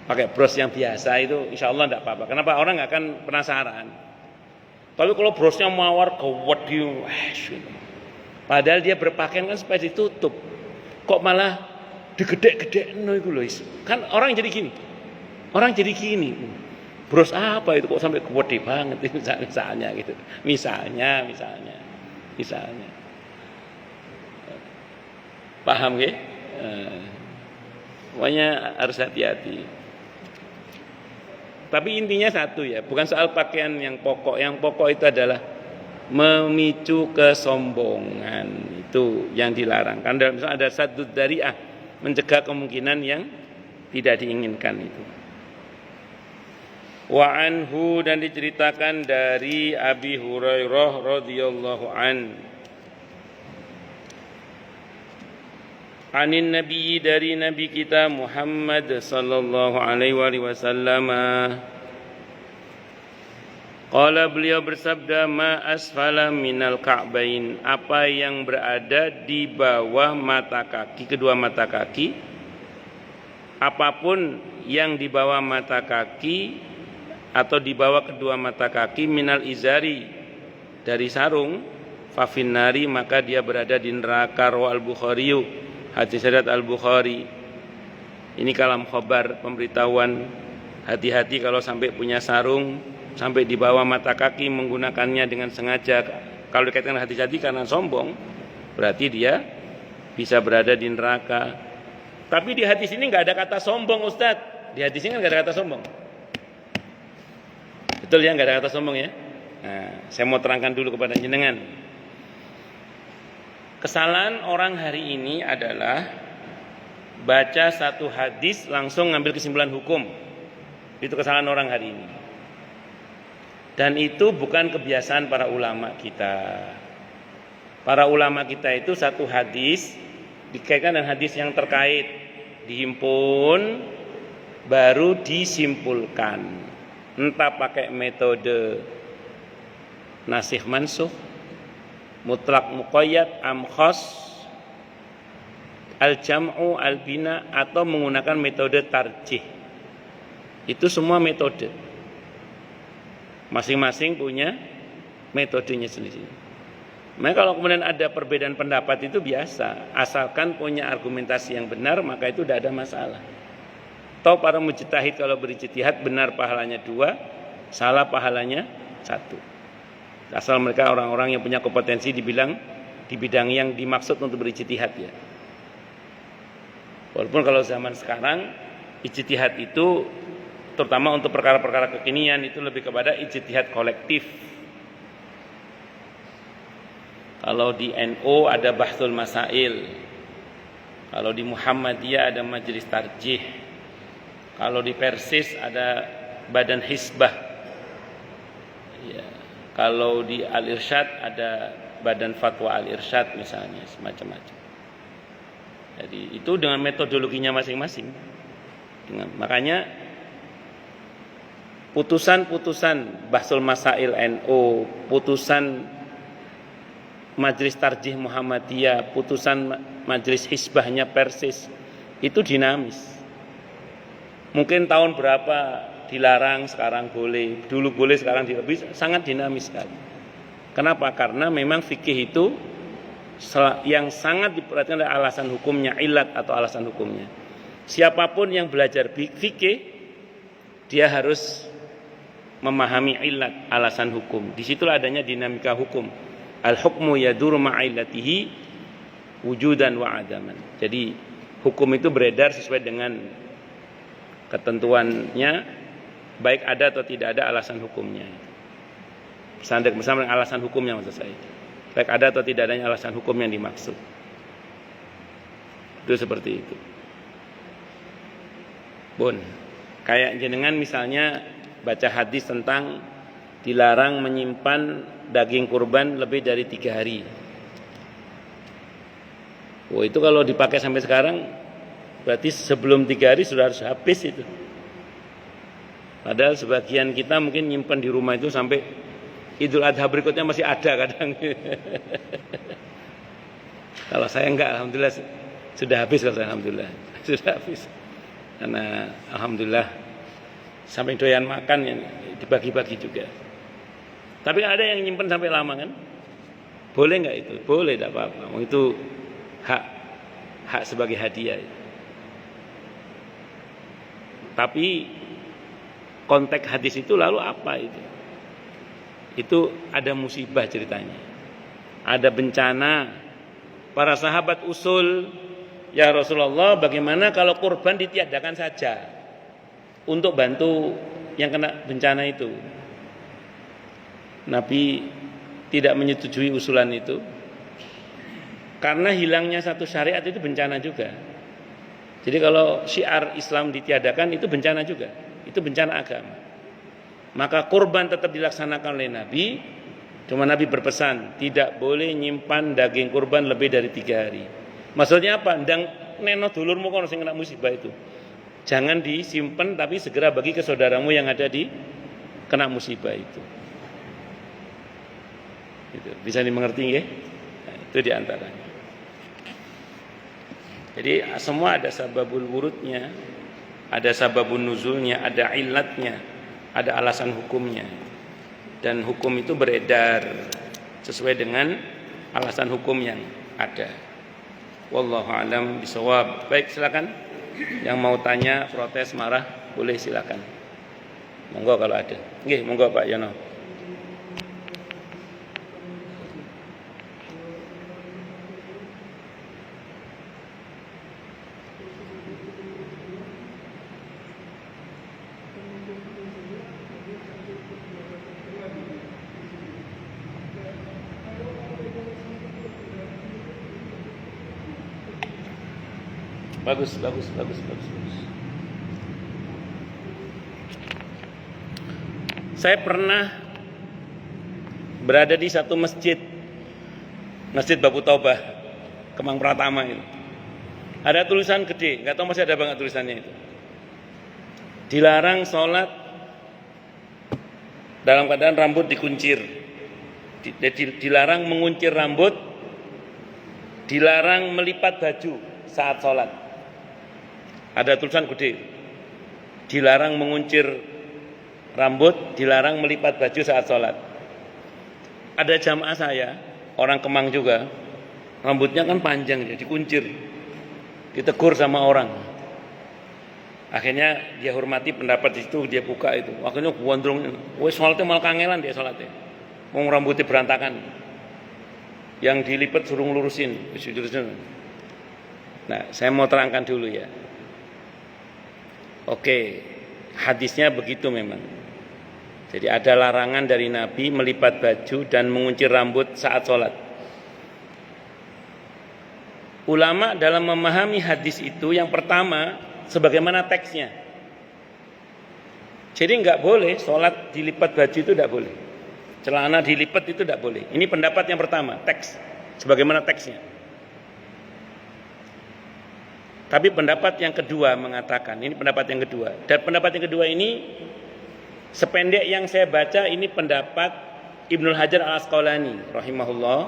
Pakai bros yang biasa itu insya Allah enggak apa-apa. Kenapa? Orang enggak akan penasaran. Tapi kalau brosnya mawar kewedi, padahal dia berpakaian kan supaya ditutup. Kok malah digedek-gedek iku lho. Kan orang jadi gini. Orang jadi gini. Bros apa itu kok sampai kewedi banget misalnya gitu. Misalnya. Paham nggih? Pokoknya harus hati-hati. Tapi intinya satu ya, bukan soal pakaian yang pokok. Yang pokok itu adalah memicu kesombongan. Itu yang dilarang. Karena misalnya ada saddud dzari'ah, mencegah kemungkinan yang tidak diinginkan itu. Wa anhu, dan diceritakan dari Abi Hurairah radhiyallahu an. Anin Nabi, dari Nabi kita Muhammad sallallahu alaihi wasallam. Qala, beliau bersabda, ma asfala minal ka'bain, apa yang berada di bawah mata kaki, kedua mata kaki, apapun yang di bawah mata kaki atau di bawah kedua mata kaki, minal izari, dari sarung, fafinnari, maka dia berada di neraka. Rawal Bukhari, hadis riwayat Al-Bukhari. Ini kalam khabar, pemberitahuan. Hati-hati kalau sampai punya sarung sampai di bawah mata kaki, menggunakannya dengan sengaja. Kalau dikaitkan hati-hati karena sombong, berarti dia bisa berada di neraka. Tapi di hadis ini nggak ada kata sombong, Ustadz. Di hadis ini kan nggak ada kata sombong. Betul ya, nggak ada kata sombong ya. Nah, saya mau terangkan dulu kepada jenengan. Kesalahan orang hari ini adalah baca satu hadis langsung ngambil kesimpulan hukum. Itu kesalahan orang hari ini. Dan itu bukan kebiasaan para ulama kita. Para ulama kita itu satu hadis dikaitkan dengan hadis yang terkait, dihimpun, baru disimpulkan. Entah pakai metode nasikh mansukh, mutlak muqayyad, amkhos, al-jam'u, al-bina, atau menggunakan metode tarjih. Itu semua metode. Masing-masing punya metodenya sendiri. Maka kalau kemudian ada perbedaan pendapat itu biasa. Asalkan punya argumentasi yang benar, maka itu tidak ada masalah. Atau para mujtahid kalau berijtihad benar pahalanya 2, salah pahalanya 1. Asal mereka orang-orang yang punya kompetensi di bidang yang dimaksud untuk berijtihad ya. Walaupun kalau zaman sekarang ijtihad itu terutama untuk perkara-perkara kekinian itu lebih kepada ijtihad kolektif. Kalau di NU ada bahsul masail. Kalau di Muhammadiyah ada majelis tarjih. Kalau di Persis ada badan hisbah. Ya. Kalau di Al-Irsyad ada badan fatwa Al-Irsyad misalnya, semacam-macam. Jadi itu dengan metodologinya masing-masing. Makanya putusan-putusan bahsul masail NU, putusan majelis tarjih Muhammadiyah, putusan majelis hisbahnya Persis itu dinamis. Mungkin tahun berapa dilarang, sekarang boleh, dulu boleh, sekarang dilebih, sangat dinamis sekali. Kenapa? Karena memang fikih itu yang sangat diperhatikan adalah alasan hukumnya, ilat atau alasan hukumnya. Siapapun yang belajar fikih, dia harus memahami ilat, alasan hukum. Disitulah adanya dinamika hukum. Al-hukmu yaduru ma'ilatihi wujudan wa adaman. Jadi hukum itu beredar sesuai dengan ketentuannya, baik ada atau tidak ada alasan hukumnya. Bersama dengan alasan hukumnya maksud saya. Baik ada atau tidak adanya alasan hukum yang dimaksud. Itu seperti itu. Bun, kayak jenengan misalnya baca hadis tentang dilarang menyimpan daging kurban lebih dari 3 hari. Oh, itu kalau dipakai sampai sekarang berarti sebelum 3 hari sudah harus habis itu. Padahal sebagian kita mungkin nyimpan di rumah itu sampai Idul Adha berikutnya masih ada kadang. Kalau saya enggak, alhamdulillah sudah habis. Kalau saya alhamdulillah sudah habis. Karena alhamdulillah sampai doyan makan yang dibagi-bagi juga. Tapi ada yang nyimpan sampai lama kan? Boleh enggak itu? Boleh, tidak apa-apa. Itu hak sebagai hadiah. Tapi konteks hadis itu lalu apa itu? Itu ada musibah ceritanya. Ada bencana. Para sahabat usul, ya Rasulullah, bagaimana kalau kurban ditiadakan saja untuk bantu yang kena bencana itu? Nabi tidak menyetujui usulan itu. Karena hilangnya satu syariat itu bencana juga. Jadi kalau syiar Islam ditiadakan itu bencana juga. Itu bencana agama. Maka kurban tetap dilaksanakan oleh Nabi. Cuma Nabi berpesan tidak boleh nyimpan daging kurban lebih dari 3 hari. Maksudnya apa? Ndang neno dulurmu kono sing kena musibah itu. Jangan disimpan tapi segera bagi ke saudaramu yang ada di kena musibah itu. Bisa dimengerti nggih? Nah, itu diantaranya. Jadi semua ada sababul wurudnya, ada sababun nuzulnya, ada ilatnya, ada alasan hukumnya. Dan hukum itu beredar sesuai dengan alasan hukum yang ada. Wallahu a'lam bishawab. Baik, silakan. Yang mau tanya, protes, marah, boleh silakan. Monggo kalau ada. Nggih, monggo Pak Yono. Bagus. Saya pernah berada di satu masjid Babu Taubah, Kemang Pratama itu. Ada tulisan gede, nggak tahu masih ada banget tulisannya itu. Dilarang sholat dalam keadaan rambut dikuncir. Dilarang menguncir rambut, dilarang melipat baju saat sholat. Ada tulisan gede, dilarang menguncir rambut, dilarang melipat baju saat sholat. Ada jamaah saya, orang Kemang juga, rambutnya kan panjang, jadi dikuncir, ditegur sama orang. Akhirnya dia hormati pendapat di situ, dia buka itu. Akhirnya gondrong, wes sholatnya malah kangelan dia sholatnya. Mau rambutnya berantakan, yang dilipat suruh ngelurusin. Nah, saya mau terangkan dulu ya. Oke, hadisnya begitu memang. Jadi ada larangan dari Nabi melipat baju dan menguncir rambut saat sholat. Ulama dalam memahami hadis itu yang pertama sebagaimana teksnya. Jadi nggak boleh sholat dilipat baju itu tidak boleh. Celana dilipat itu tidak boleh. Ini pendapat yang pertama, teks sebagaimana teksnya. Tapi pendapat yang kedua mengatakan, ini pendapat yang kedua. Dan pendapat yang kedua ini sependek yang saya baca ini pendapat Ibnul Hajar Al-Asqalani rahimahullah,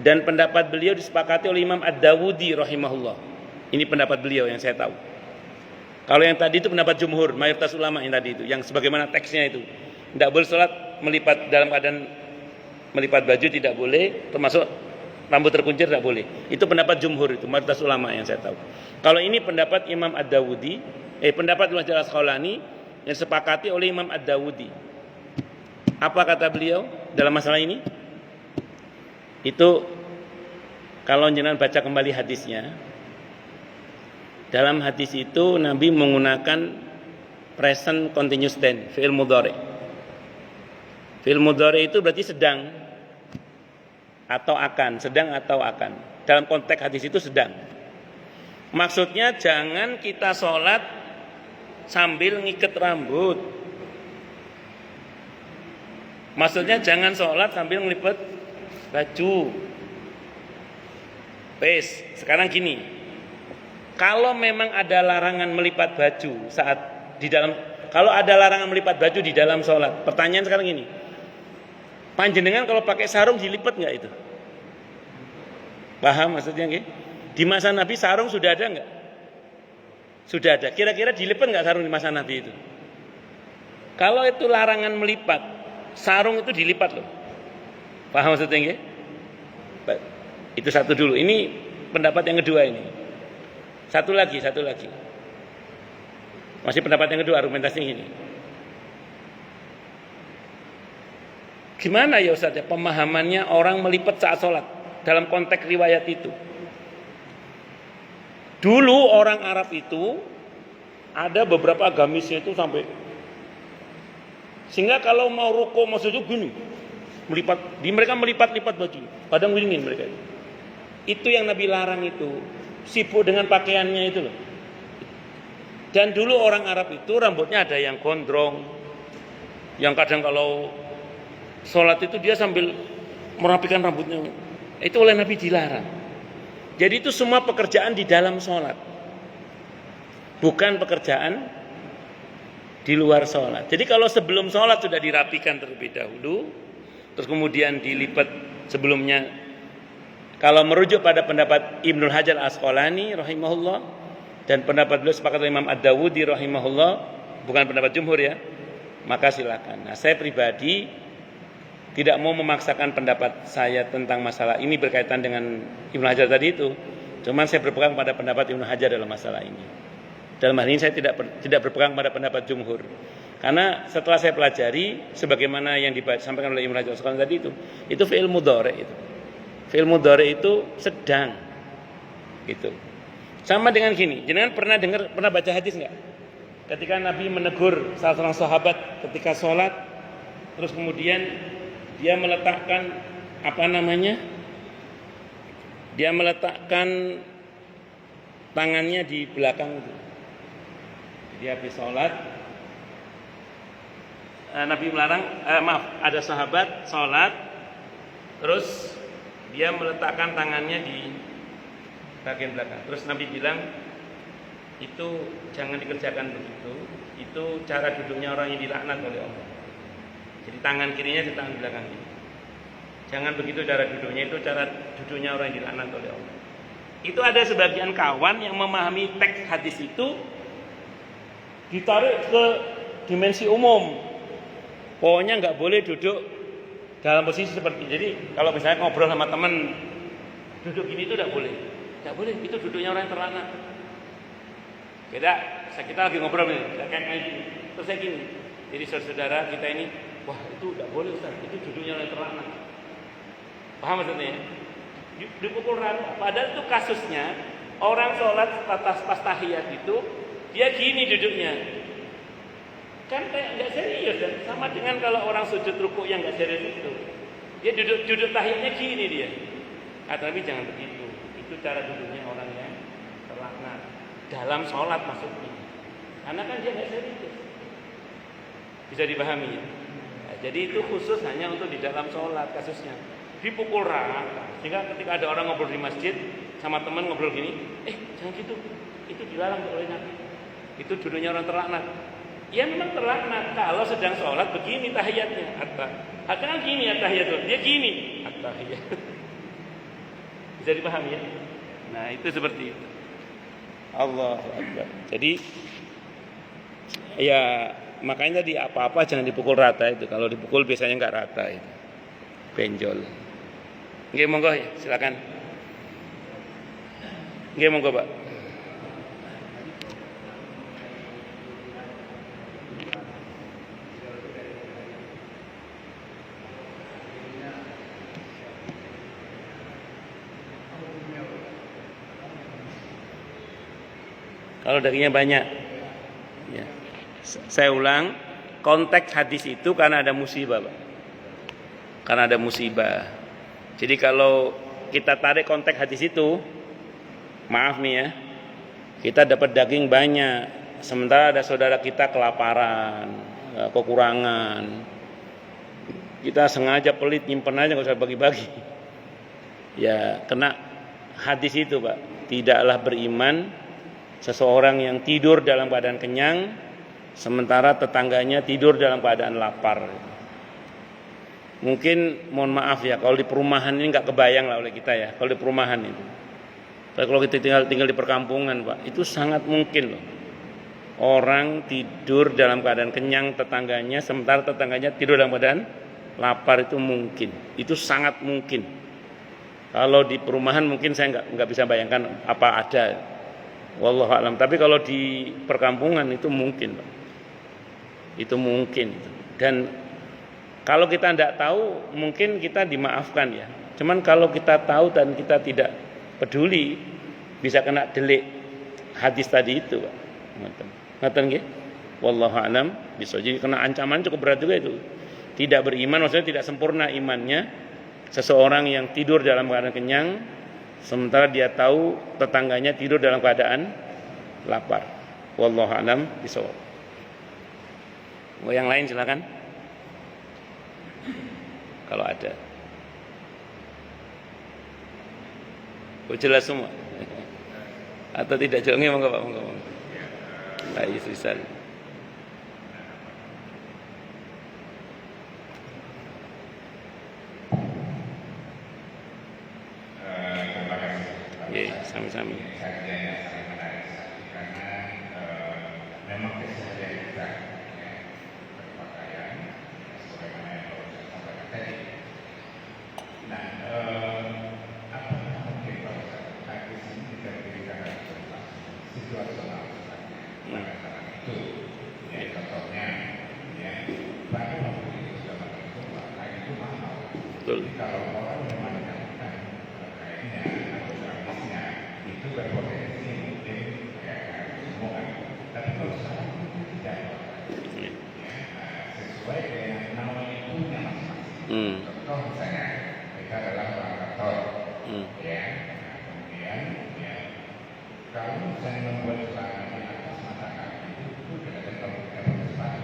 dan pendapat beliau disepakati oleh Imam Ad-Dawudi rahimahullah. Ini pendapat beliau yang saya tahu. Kalau yang tadi itu pendapat jumhur, mayoritas ulama yang tadi itu, yang sebagaimana teksnya itu. Tidak boleh sholat melipat dalam keadaan melipat baju, tidak boleh, termasuk rambut terkuncir tidak boleh. Itu pendapat jumhur, itu mayoritas ulama yang saya tahu. Kalau ini pendapat Imam Ad-Dawudi, pendapat Ibnu Hajar Al-Asqalani yang disepakati oleh Imam Ad-Dawudi. Apa kata beliau dalam masalah ini? Itu kalau jenengan baca kembali hadisnya, dalam hadis itu Nabi menggunakan present continuous tense, fi'il mudhari. Fi'il mudhari itu berarti sedang atau akan, sedang atau akan. Dalam konteks hadis itu sedang. Maksudnya jangan kita sholat sambil ngiket rambut. Maksudnya jangan sholat sambil ngelipet baju. Wes, sekarang gini. Kalau memang ada larangan melipat baju saat di dalam, kalau ada larangan melipat baju di dalam sholat, pertanyaan sekarang ini, panjenengan kalau pakai sarung dilipat nggak itu? Paham maksudnya nggih? Di masa Nabi sarung sudah ada nggak? Sudah ada. Kira-kira dilipat nggak sarung di masa Nabi itu? Kalau itu larangan melipat, sarung itu dilipat loh. Paham maksudnya nggih? Itu satu dulu. Ini pendapat yang kedua ini. Satu lagi. Masih pendapat yang kedua, argumentasinya ini. Gimana ya Ustaz ya pemahamannya orang melipat saat sholat dalam konteks riwayat itu? Dulu orang Arab itu ada beberapa gamisnya itu sampai, sehingga kalau mau ruko mau sujud gini, mereka melipat-lipat baju, kadang dingin mereka. Itu yang Nabi larang itu, sibuk dengan pakaiannya itu loh. Dan dulu orang Arab itu rambutnya ada yang gondrong, yang kadang kalau sholat itu dia sambil merapikan rambutnya. Itu oleh Nabi dilarang. Jadi itu semua pekerjaan di dalam sholat, bukan pekerjaan di luar sholat. Jadi kalau sebelum sholat sudah dirapikan terlebih dahulu, terus kemudian dilipat sebelumnya. Kalau merujuk pada pendapat Ibnul Hajar Al-Asqalani rahimahullah dan pendapat beliau sepakat Imam Ad-Dawudi rahimahullah, bukan pendapat jumhur ya, maka silakan. Nah, saya pribadi tidak mau memaksakan pendapat saya tentang masalah ini berkaitan dengan Ibnu Hajar tadi itu. Cuman saya berpegang pada pendapat Ibnu Hajar dalam masalah ini. Dalam hal ini saya tidak berpegang pada pendapat jumhur. Karena setelah saya pelajari sebagaimana yang disampaikan oleh Ibnu Hajar sekarang tadi itu fi'il mudhari itu. Fi'il mudhari itu sedang. Gitu. Sama dengan gini, jenengan pernah baca hadis enggak? Ketika Nabi menegur salah seorang sahabat ketika sholat, terus kemudian dia meletakkan Dia meletakkan tangannya di belakang itu. Jadi habis sholat Nabi melarang, ada sahabat sholat, terus dia meletakkan tangannya di bagian belakang. Terus Nabi bilang, itu jangan dikerjakan begitu. Itu cara duduknya orang yang dilaknat oleh Allah. Jadi tangan kirinya di tangan belakang ini. Jangan begitu cara duduknya, itu cara duduknya orang yang dilaknat oleh Allah. Itu ada sebagian kawan yang memahami teks hadis itu ditarik ke dimensi umum. Pokoknya nggak boleh duduk dalam posisi seperti ini. Jadi kalau misalnya ngobrol sama teman, duduk gini itu nggak boleh. Nggak boleh, itu duduknya orang yang terlaknat. Kita lagi ngobrol nih, kayak gini. Terus saya gini. Jadi saudara kita ini, wah itu nggak boleh Ustaz, itu duduknya orang yang terlaknat. Paham maksudnya? Dipukul rata. Padahal itu kasusnya orang sholat pas tahiyat itu dia gini duduknya, kan kayak nggak serius dan sama dengan kalau orang sujud ruku yang nggak serius itu, dia duduk tahiyatnya gini dia. Tapi jangan begitu. Itu cara duduknya orang yang terlaknat dalam sholat maksudnya. Karena kan dia nggak serius. Bisa dipahami ya? Nah, jadi itu khusus hanya untuk di dalam sholat kasusnya. Dipukul rata. Sehingga ketika ada orang ngobrol di masjid sama teman ngobrol gini, jangan gitu. Itu dilarang oleh Nabi. Itu duduknya orang terlaknat. Ya memang terlaknat kalau sedang sholat begini tahiyatnya. Kan gini ya tahiyat. Dia gini. At-tahiyat. Bisa dipahami ya? Nah itu seperti itu. Allahu Akbar. Jadi ya makanya tadi apa-apa jangan dipukul rata itu. Kalau dipukul biasanya nggak rata itu. Benjol. Nggih monggo ya, silakan. Nggih monggo Pak. Kalau dagingnya banyak, ya. Saya ulang, konteks hadis itu karena ada musibah, Pak. Karena ada musibah. Jadi kalau kita tarik konteks hadis itu, maaf nih ya, kita dapat daging banyak, sementara ada saudara kita kelaparan, kekurangan. Kita sengaja pelit, nyimpen aja nggak usah bagi-bagi. Ya, kena hadis itu, Pak. Tidaklah beriman seseorang yang tidur dalam keadaan kenyang, sementara tetangganya tidur dalam keadaan lapar. Mungkin mohon maaf ya, kalau di perumahan ini nggak kebayang lah oleh kita ya, kalau di perumahan itu. Tapi kalau kita tinggal di perkampungan Pak, itu sangat mungkin loh. Orang tidur dalam keadaan kenyang tetangganya, sementara tetangganya tidur dalam keadaan lapar, itu mungkin. Itu sangat mungkin. Kalau di perumahan mungkin saya nggak bisa bayangkan apa ada. Wallahu a'lam. Tapi kalau di perkampungan itu mungkin Pak. Itu mungkin. Dan kalau kita tidak tahu, mungkin kita dimaafkan ya. Cuman kalau kita tahu dan kita tidak peduli, bisa kena delik hadis tadi itu, Pak. Ngoten nggih? Wallahu a'lam. Bisa jadi kena ancaman cukup berat juga itu. Tidak beriman, maksudnya tidak sempurna imannya. Seseorang yang tidur dalam keadaan kenyang, sementara dia tahu tetangganya tidur dalam keadaan lapar. Wallahu a'lam bishawab. Yang lain silakan. Kalau ada. Jelas semua. Atau tidak jelas, monggo Pak, monggo. Baik, Rizal. Terima kasih. Ya, sami-sami. Karena memang keseharian kita berpakaian sebagaimana yang saya sampaikan tadi. Nah, apa yang mungkin pada saat ini kita berikan situasional pada saat itu, ya contohnya, ya bahkan waktu itu sudah menentu kain itu mahal. Betul. Kalau orang memakai kainnya atau seramisnya itu berpotensi mungkin semua. Tapi kalau sekarang itu tidak, sesuai dengan namanya punya masing-masing. Contoh misalnya kita adalah orang kantor, ya, kemudian ya kalau misalnya membuat celana di atas mata kaki itu tidak ada kalau kita pakai sepatu.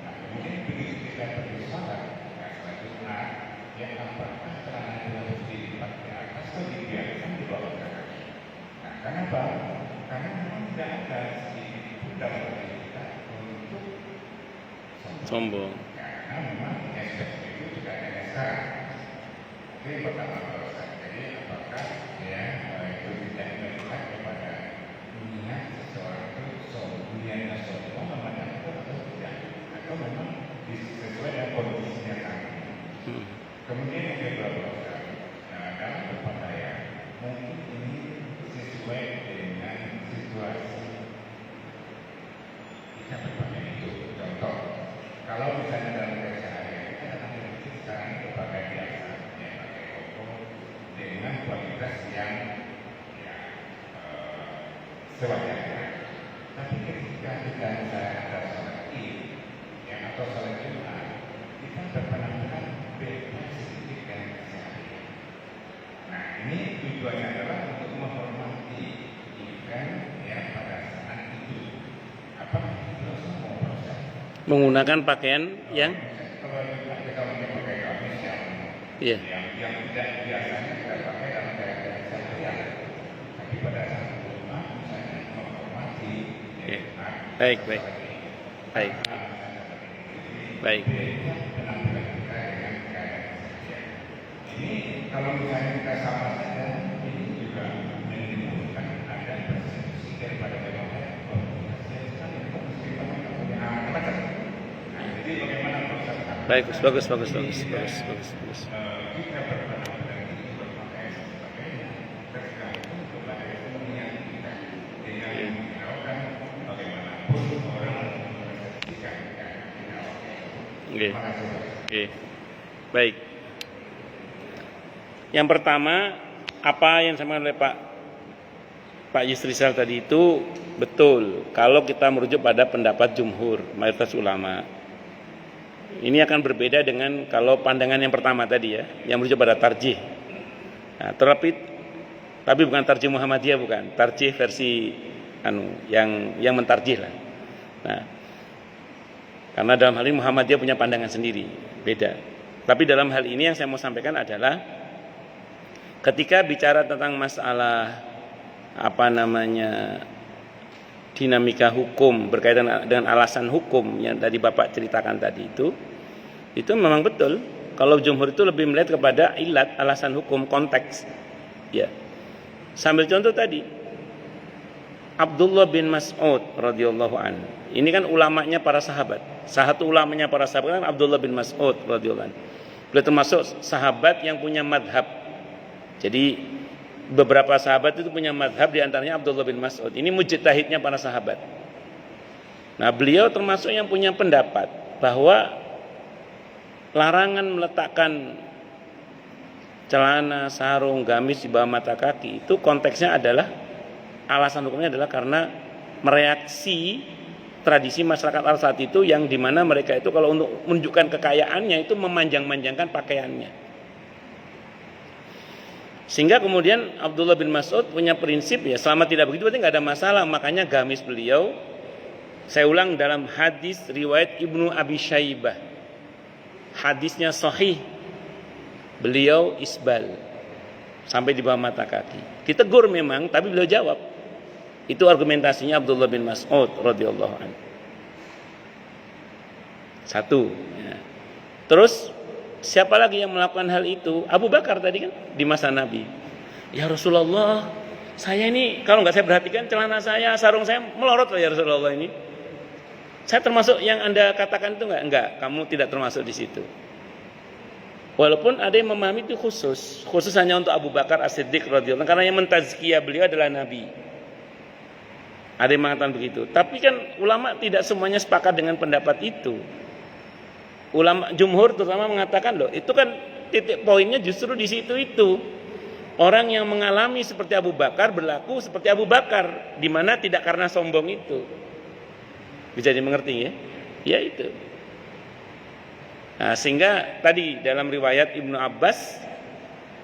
Nah, kemudian begitu kita pergi sholat, nah, selanjutnya yang apakah celana itu harus dilipat di atas atau dibiarkan di bawah kaki? Nah, kenapa? Karena memang tidak ada sedikit pun dalam diri kita untuk sombong. karena memang SPP itu juga ada dasar. Itu yang pertama bahwa jadi apakah ya itu tidak melihat kepada dunia seseorang itu dunianya sombong memandang itu atau tidak, atau memang sesuai dengan kondisinya kami. Kemudian yang kedua bahwa dalam berpakaian mungkin ini sesuai dengan situasi kita berpakaian itu. Contoh, kalau misalnya dalam keseharian kita akan sekarang berpakaian biasa, ya pakai koko dengan kualitas yang ya, sewajarnya. Tapi ketika kita misalnya ada sholat Id, ya atau sholat Jumat, kita berpenampilan bebas sedikit dengan keseharian. Nah, ini tujuannya adalah untuk menghormati event ya pada saat itu. Apa itu semua proses? Menggunakan pakaian yang Kalau kita pakai gamis iya. yang tidak biasanya kita pakai dalam keadaan sehari-hari, tapi pada saat rumah misalnya menghormati Oke. Baik. penampilan kita dengan keadaan sehari-hari. Ini kalau misalnya kita sama saja, ini juga menimbulkan ada persepsi daripada demokrasi. Jadi bagaimana proses Bagus. kita berpenampilan ini berpakaian sebagainya tergantung kepada keunikan kita dengan menghiraukan bagaimanapun orang mempersepsikan kita. Oke. Terima kasih. Oke. Baik. Yang pertama, apa yang disampaikan oleh Pak Yusrisal tadi itu betul. Kalau kita merujuk pada pendapat jumhur, mayoritas ulama. Ini akan berbeda dengan kalau pandangan yang pertama tadi ya, yang merujuk pada tarjih. Nah, tapi bukan tarjih Muhammadiyah, bukan. Tarjih versi yang mentarjih lah. Nah, karena dalam hal ini Muhammadiyah punya pandangan sendiri, beda. Tapi dalam hal ini yang saya mau sampaikan adalah ketika bicara tentang masalah dinamika hukum berkaitan dengan alasan hukum yang tadi Bapak ceritakan tadi itu memang betul. Kalau jumhur itu lebih melihat kepada ilat, alasan hukum, konteks. Ya. Sambil contoh tadi Abdullah bin Mas'ud radhiyallahu anhu. Ini kan ulamanya para sahabat. Salah satu ulamanya para sahabat kan Abdullah bin Mas'ud radhiyallahu anhu. Beliau termasuk sahabat yang punya madhab. Jadi beberapa sahabat itu punya madhab, di antaranya Abdullah bin Mas'ud. Ini mujtahidnya para sahabat. Nah, beliau termasuk yang punya pendapat bahwa larangan meletakkan celana, sarung, gamis di bawah mata kaki itu konteksnya adalah, alasan hukumnya adalah karena mereaksi tradisi masyarakat Arab saat itu yang dimana mereka itu kalau untuk menunjukkan kekayaannya itu memanjang-manjangkan pakaiannya. Sehingga kemudian Abdullah bin Mas'ud punya prinsip ya, selama tidak begitu berarti nggak ada masalah. Makanya gamis beliau, saya ulang, dalam hadis riwayat Ibnu Abi Syaibah, hadisnya sahih, beliau isbal sampai di bawah mata kaki. Ditegur memang, tapi beliau jawab. Itu argumentasinya Abdullah bin Mas'ud radhiyallahu anhu. Satu. Ya. Terus siapa lagi yang melakukan hal itu? Abu Bakar tadi kan di masa Nabi. Ya Rasulullah, saya ini kalau nggak saya perhatikan celana saya, sarung saya melorot loh ya Rasulullah ini. Saya termasuk yang Anda katakan itu enggak? Enggak, kamu tidak termasuk di situ. Walaupun ada yang memahami itu khusus hanya untuk Abu Bakar As-Siddiq radhiyallahu anhu, karena yang mentazkiyah beliau adalah Nabi. Ada yang mengatakan begitu. Tapi kan ulama tidak semuanya sepakat dengan pendapat itu. Ulama jumhur terutama mengatakan loh, itu kan titik poinnya justru di situ itu. Orang yang mengalami seperti Abu Bakar berlaku seperti Abu Bakar, di mana tidak karena sombong itu. Bisa dimengerti ya? Ya itu. Nah, sehingga tadi dalam riwayat Ibnu Abbas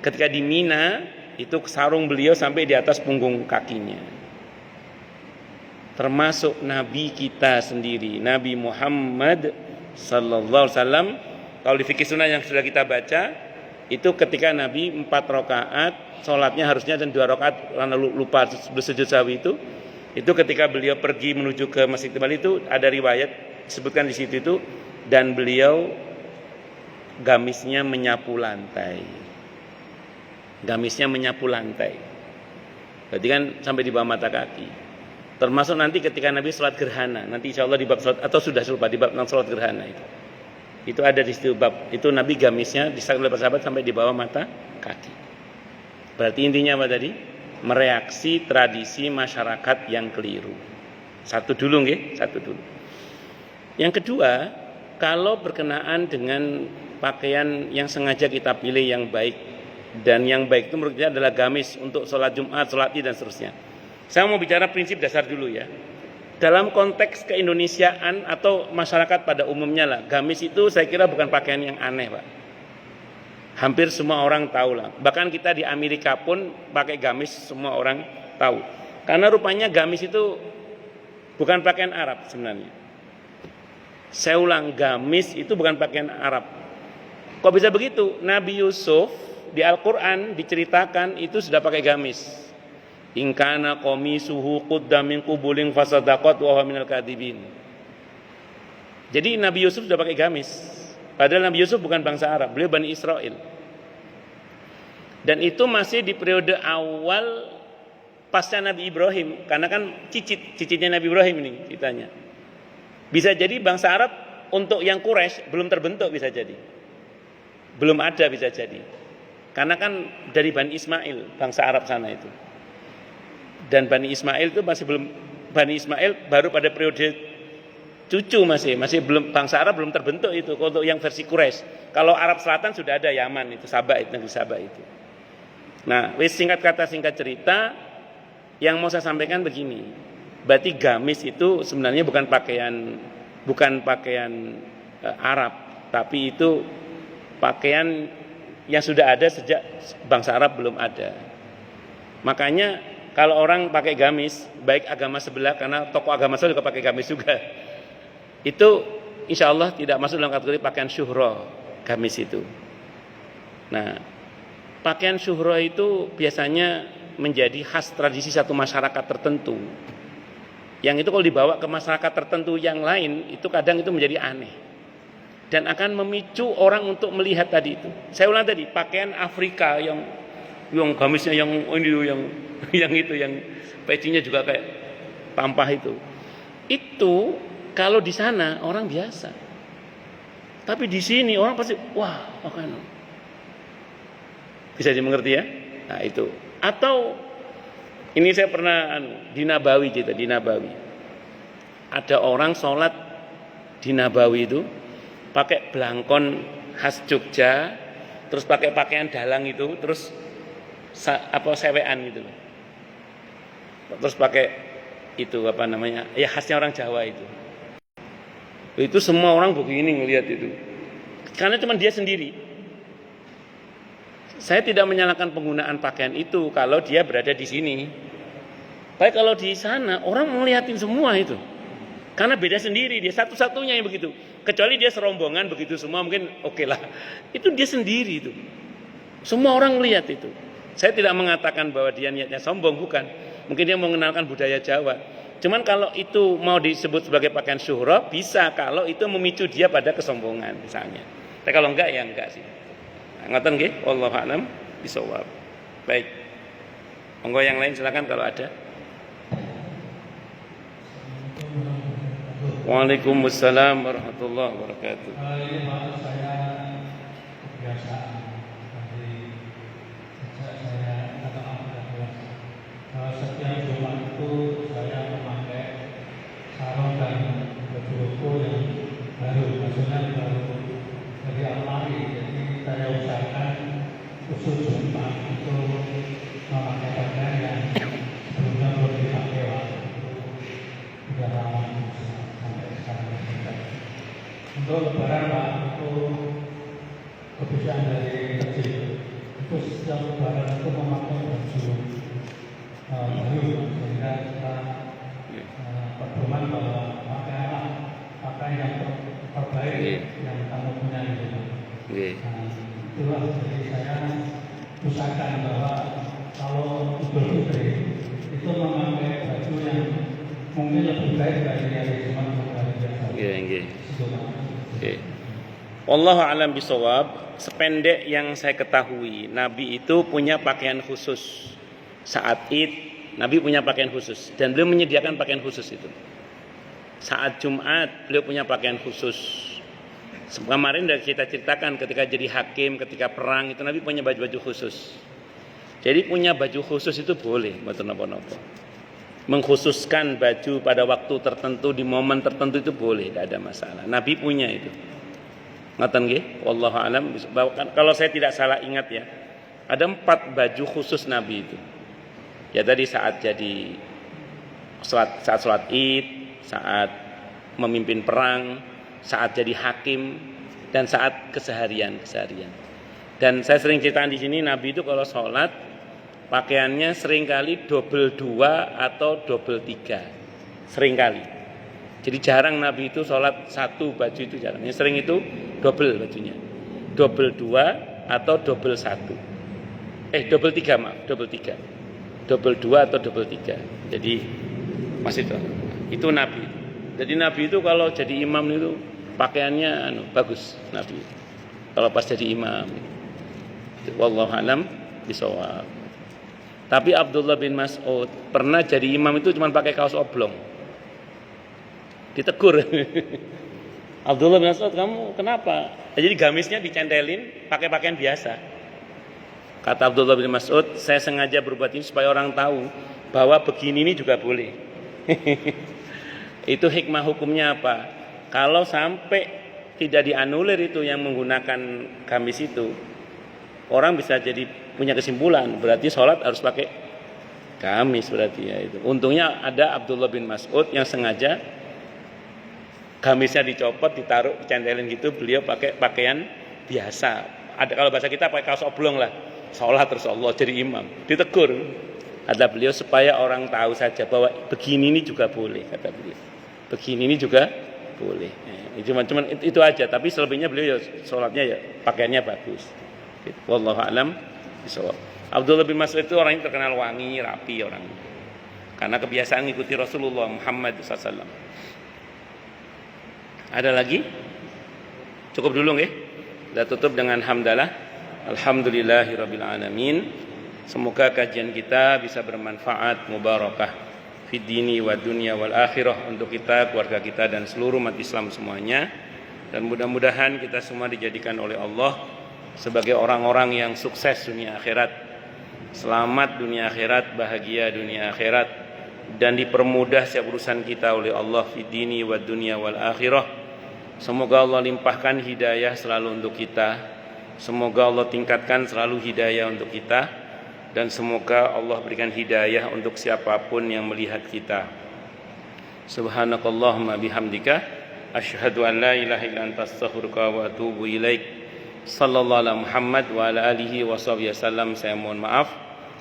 ketika di Mina itu sarung beliau sampai di atas punggung kakinya. termasuk Nabi kita sendiri, Nabi Muhammad sallallahu alaihi wasallam. Kalau di fikih sunnah yang sudah kita baca, itu ketika Nabi 4 rakaat, sholatnya harusnya dan 2 rakaat karena lupa bersujud sahwi itu ketika beliau pergi menuju ke Masjid Istiqlal itu ada riwayat disebutkan di situ itu, dan beliau gamisnya menyapu lantai. Gamisnya menyapu lantai. Berarti kan sampai di bawah mata kaki. Termasuk nanti ketika Nabi sholat gerhana, nanti insya Allah di bab sholat, atau sudah lupa di bab sholat gerhana itu ada di situ bab itu, Nabi gamisnya disaksikan oleh para sahabat sampai di bawah mata kaki. Berarti intinya apa tadi? Mereaksi tradisi masyarakat yang keliru. Satu dulu. Yang kedua, kalau berkenaan dengan pakaian yang sengaja kita pilih yang baik, dan yang baik itu menurut kita adalah gamis untuk sholat Jumat, sholat Id dan seterusnya. Saya mau bicara prinsip dasar dulu ya. Dalam konteks keindonesiaan atau masyarakat pada umumnya lah, gamis itu saya kira bukan pakaian yang aneh, Pak. Hampir semua orang tahu lah. Bahkan kita di Amerika pun pakai gamis, semua orang tahu. Karena rupanya gamis itu bukan pakaian Arab sebenarnya. Saya ulang, gamis itu bukan pakaian Arab. Kok bisa begitu? Nabi Yusuf di Al-Quran diceritakan itu sudah pakai gamis. In kana qamisuhu qudda min qubulin fasadaqat wa huwa minal kadhibin. Jadi Nabi Yusuf sudah pakai gamis. Padahal Nabi Yusuf bukan bangsa Arab, beliau Bani Israel. Dan itu masih di periode awal pasca Nabi Ibrahim, karena kan cicitnya Nabi Ibrahim ini ceritanya. Bisa jadi bangsa Arab untuk yang Quraisy belum terbentuk, bisa jadi. Belum ada, bisa jadi. Karena kan dari Bani Ismail, bangsa Arab sana itu. Dan Bani Ismail itu masih belum, Bani Ismail baru pada periode cucu masih belum, bangsa Arab belum terbentuk itu untuk yang versi Quraisy. Kalau Arab Selatan sudah ada, Yaman itu, Sabah itu, negeri Sabah itu. Nah, singkat kata singkat cerita, yang mau saya sampaikan begini. Berarti gamis itu sebenarnya bukan pakaian Arab, tapi itu pakaian yang sudah ada sejak bangsa Arab belum ada. Makanya kalau orang pakai gamis, baik agama sebelah, karena tokoh agama sebelah juga pakai gamis juga, itu insya Allah tidak masuk dalam kategori pakaian syuhra, gamis itu. Nah, pakaian syuhra itu biasanya menjadi khas tradisi satu masyarakat tertentu. Yang itu kalau dibawa ke masyarakat tertentu yang lain, itu kadang itu menjadi aneh. Dan akan memicu orang untuk melihat tadi itu. Saya ulang tadi, pakaian Afrika yang gamisnya yang pecinya juga kayak tampah itu. Itu kalau di sana orang biasa. Tapi di sini orang pasti wah, makanya. Bisa dimengerti ya? Nah, itu. Atau ini saya pernah di Nabawi gitu, di Nabawi. Ada orang sholat di Nabawi itu pakai belangkon khas Jogja, terus pakai pakaian dalang itu, terus sewean gitu loh. Terus pakai itu apa namanya? Ya khasnya orang Jawa itu. Itu semua orang begini ngelihat itu. Karena cuma dia sendiri. Saya tidak menyalahkan penggunaan pakaian itu kalau dia berada di sini. Tapi kalau di sana orang melihatin semua itu. Karena beda sendiri, dia satu-satunya yang begitu. Kecuali dia serombongan begitu semua mungkin oke lah. Itu dia sendiri itu. Semua orang melihat itu. Saya tidak mengatakan bahwa dia niatnya sombong, bukan. Mungkin dia mau mengenalkan budaya Jawa. Cuman kalau itu mau disebut sebagai pakaian syuhra, bisa kalau itu memicu dia pada kesombongan misalnya. Tapi kalau enggak ya enggak sih. Ngoten nggih, wallahu a'lam bishawab. Baik. Monggo yang lain silakan kalau ada. Waalaikumsalam warahmatullahi wabarakatuh. Ini maksud saya kebiasaan dari sejak saya setiap Jumat itu saya memakai sarung dan baju yang baru, maksudnya baru dari almari. Jadi saya usahakan khusus Jumat itu memakai pakaian yang sebelumnya belum dipakai waktu itu sudah lama sampai sekarang. Untuk lebaran Pak, itu kebiasaan dari kecil itu setiap lebaran itu memakai baju baru, sehingga kita Nggih. Nah, itulah jadi saya usahakan bahwa kalau Idul Fitri itu memakai baju yang mungkin lebih baik dari hari Jumat atau hari biasa. Nggih. Itu, Pak. Oke. Wallahu a'lam bishawab. Sependek yang saya ketahui, Nabi itu punya pakaian khusus. Saat Id, Nabi punya pakaian khusus dan beliau menyediakan pakaian khusus itu. Saat Jumat, beliau punya pakaian khusus. Kemarin sudah kita ceritakan ketika jadi hakim, ketika perang itu Nabi punya baju-baju khusus. Jadi punya baju khusus itu boleh, mboten napa-napa. Mengkhususkan baju pada waktu tertentu di momen tertentu itu boleh, tidak ada masalah. Nabi punya itu. Ngoten nggih, wallahu alam. Kalau saya tidak salah ingat ya, ada 4 baju khusus Nabi itu. Ya tadi saat jadi saat sholat Id, saat memimpin perang, saat jadi hakim, dan saat keseharian. Dan saya sering ceritakan di sini, Nabi itu kalau sholat pakaiannya seringkali double 2 atau double 3, seringkali. Jadi jarang Nabi itu sholat satu baju itu jarang. Yang sering itu double bajunya. Double 2 atau double 1. Double 3 maaf, double 3. Double 2 atau double 3. Jadi masih itu Nabi. Jadi Nabi itu kalau jadi imam itu pakaiannya bagus Nabi. Kalau pas jadi imam. Wallahu a'lam bishawab. Tapi Abdullah bin Mas'ud pernah jadi imam itu cuma pakai kaos oblong. Ditegur. Abdullah bin Mas'ud, kamu kenapa? Jadi gamisnya dicentelin pakai pakaian biasa. Kata Abdullah bin Mas'ud, saya sengaja berbuat ini supaya orang tahu bahwa begini ini juga boleh. Itu hikmah hukumnya apa? Kalau sampai tidak dianulir itu yang menggunakan gamis itu, orang bisa jadi punya kesimpulan berarti sholat harus pakai gamis berarti ya itu. Untungnya ada Abdullah bin Mas'ud yang sengaja gamisnya dicopot, ditaruh, dicentelin gitu, beliau pakai pakaian biasa. Ada kalau bahasa kita pakai kaos oblong lah. Sholat Rasulullah jadi imam. Ditegur. Kata beliau supaya orang tahu saja bahwa begini ini juga boleh, kata beliau. Begini ini juga boleh. Cuman itu aja, tapi selebihnya beliau ya sholatnya ya pakaiannya bagus. Wallahu a'lam bishawab. Abdullah bin Mas'ud itu orangnya terkenal wangi, rapi orang. Karena kebiasaan mengikuti Rasulullah Muhammad SAW. Ada lagi? Cukup dulu nggih. Kita tutup dengan hamdalah. Alhamdulillahirabbil alamin. Semoga kajian kita bisa bermanfaat, mubarakah fid dini wa dunya wal akhirah untuk kita, keluarga kita dan seluruh umat Islam semuanya. Dan mudah-mudahan kita semua dijadikan oleh Allah sebagai orang-orang yang sukses dunia akhirat. Selamat dunia akhirat, bahagia dunia akhirat dan dipermudah setiap urusan kita oleh Allah fid dini wa dunya wal akhirah. Semoga Allah limpahkan hidayah selalu untuk kita. Semoga Allah tingkatkan selalu hidayah untuk kita. Dan semoga Allah berikan hidayah untuk siapapun yang melihat kita. Subhanakallahumma bihamdika asyhadu an la ilaha illa anta astaghfiruka wa atubu ilaik. Sallallahu ala Muhammad wa ala alihi wa sahbihi wasallam. Saya mohon maaf.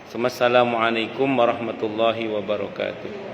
Assalamualaikum warahmatullahi wabarakatuh.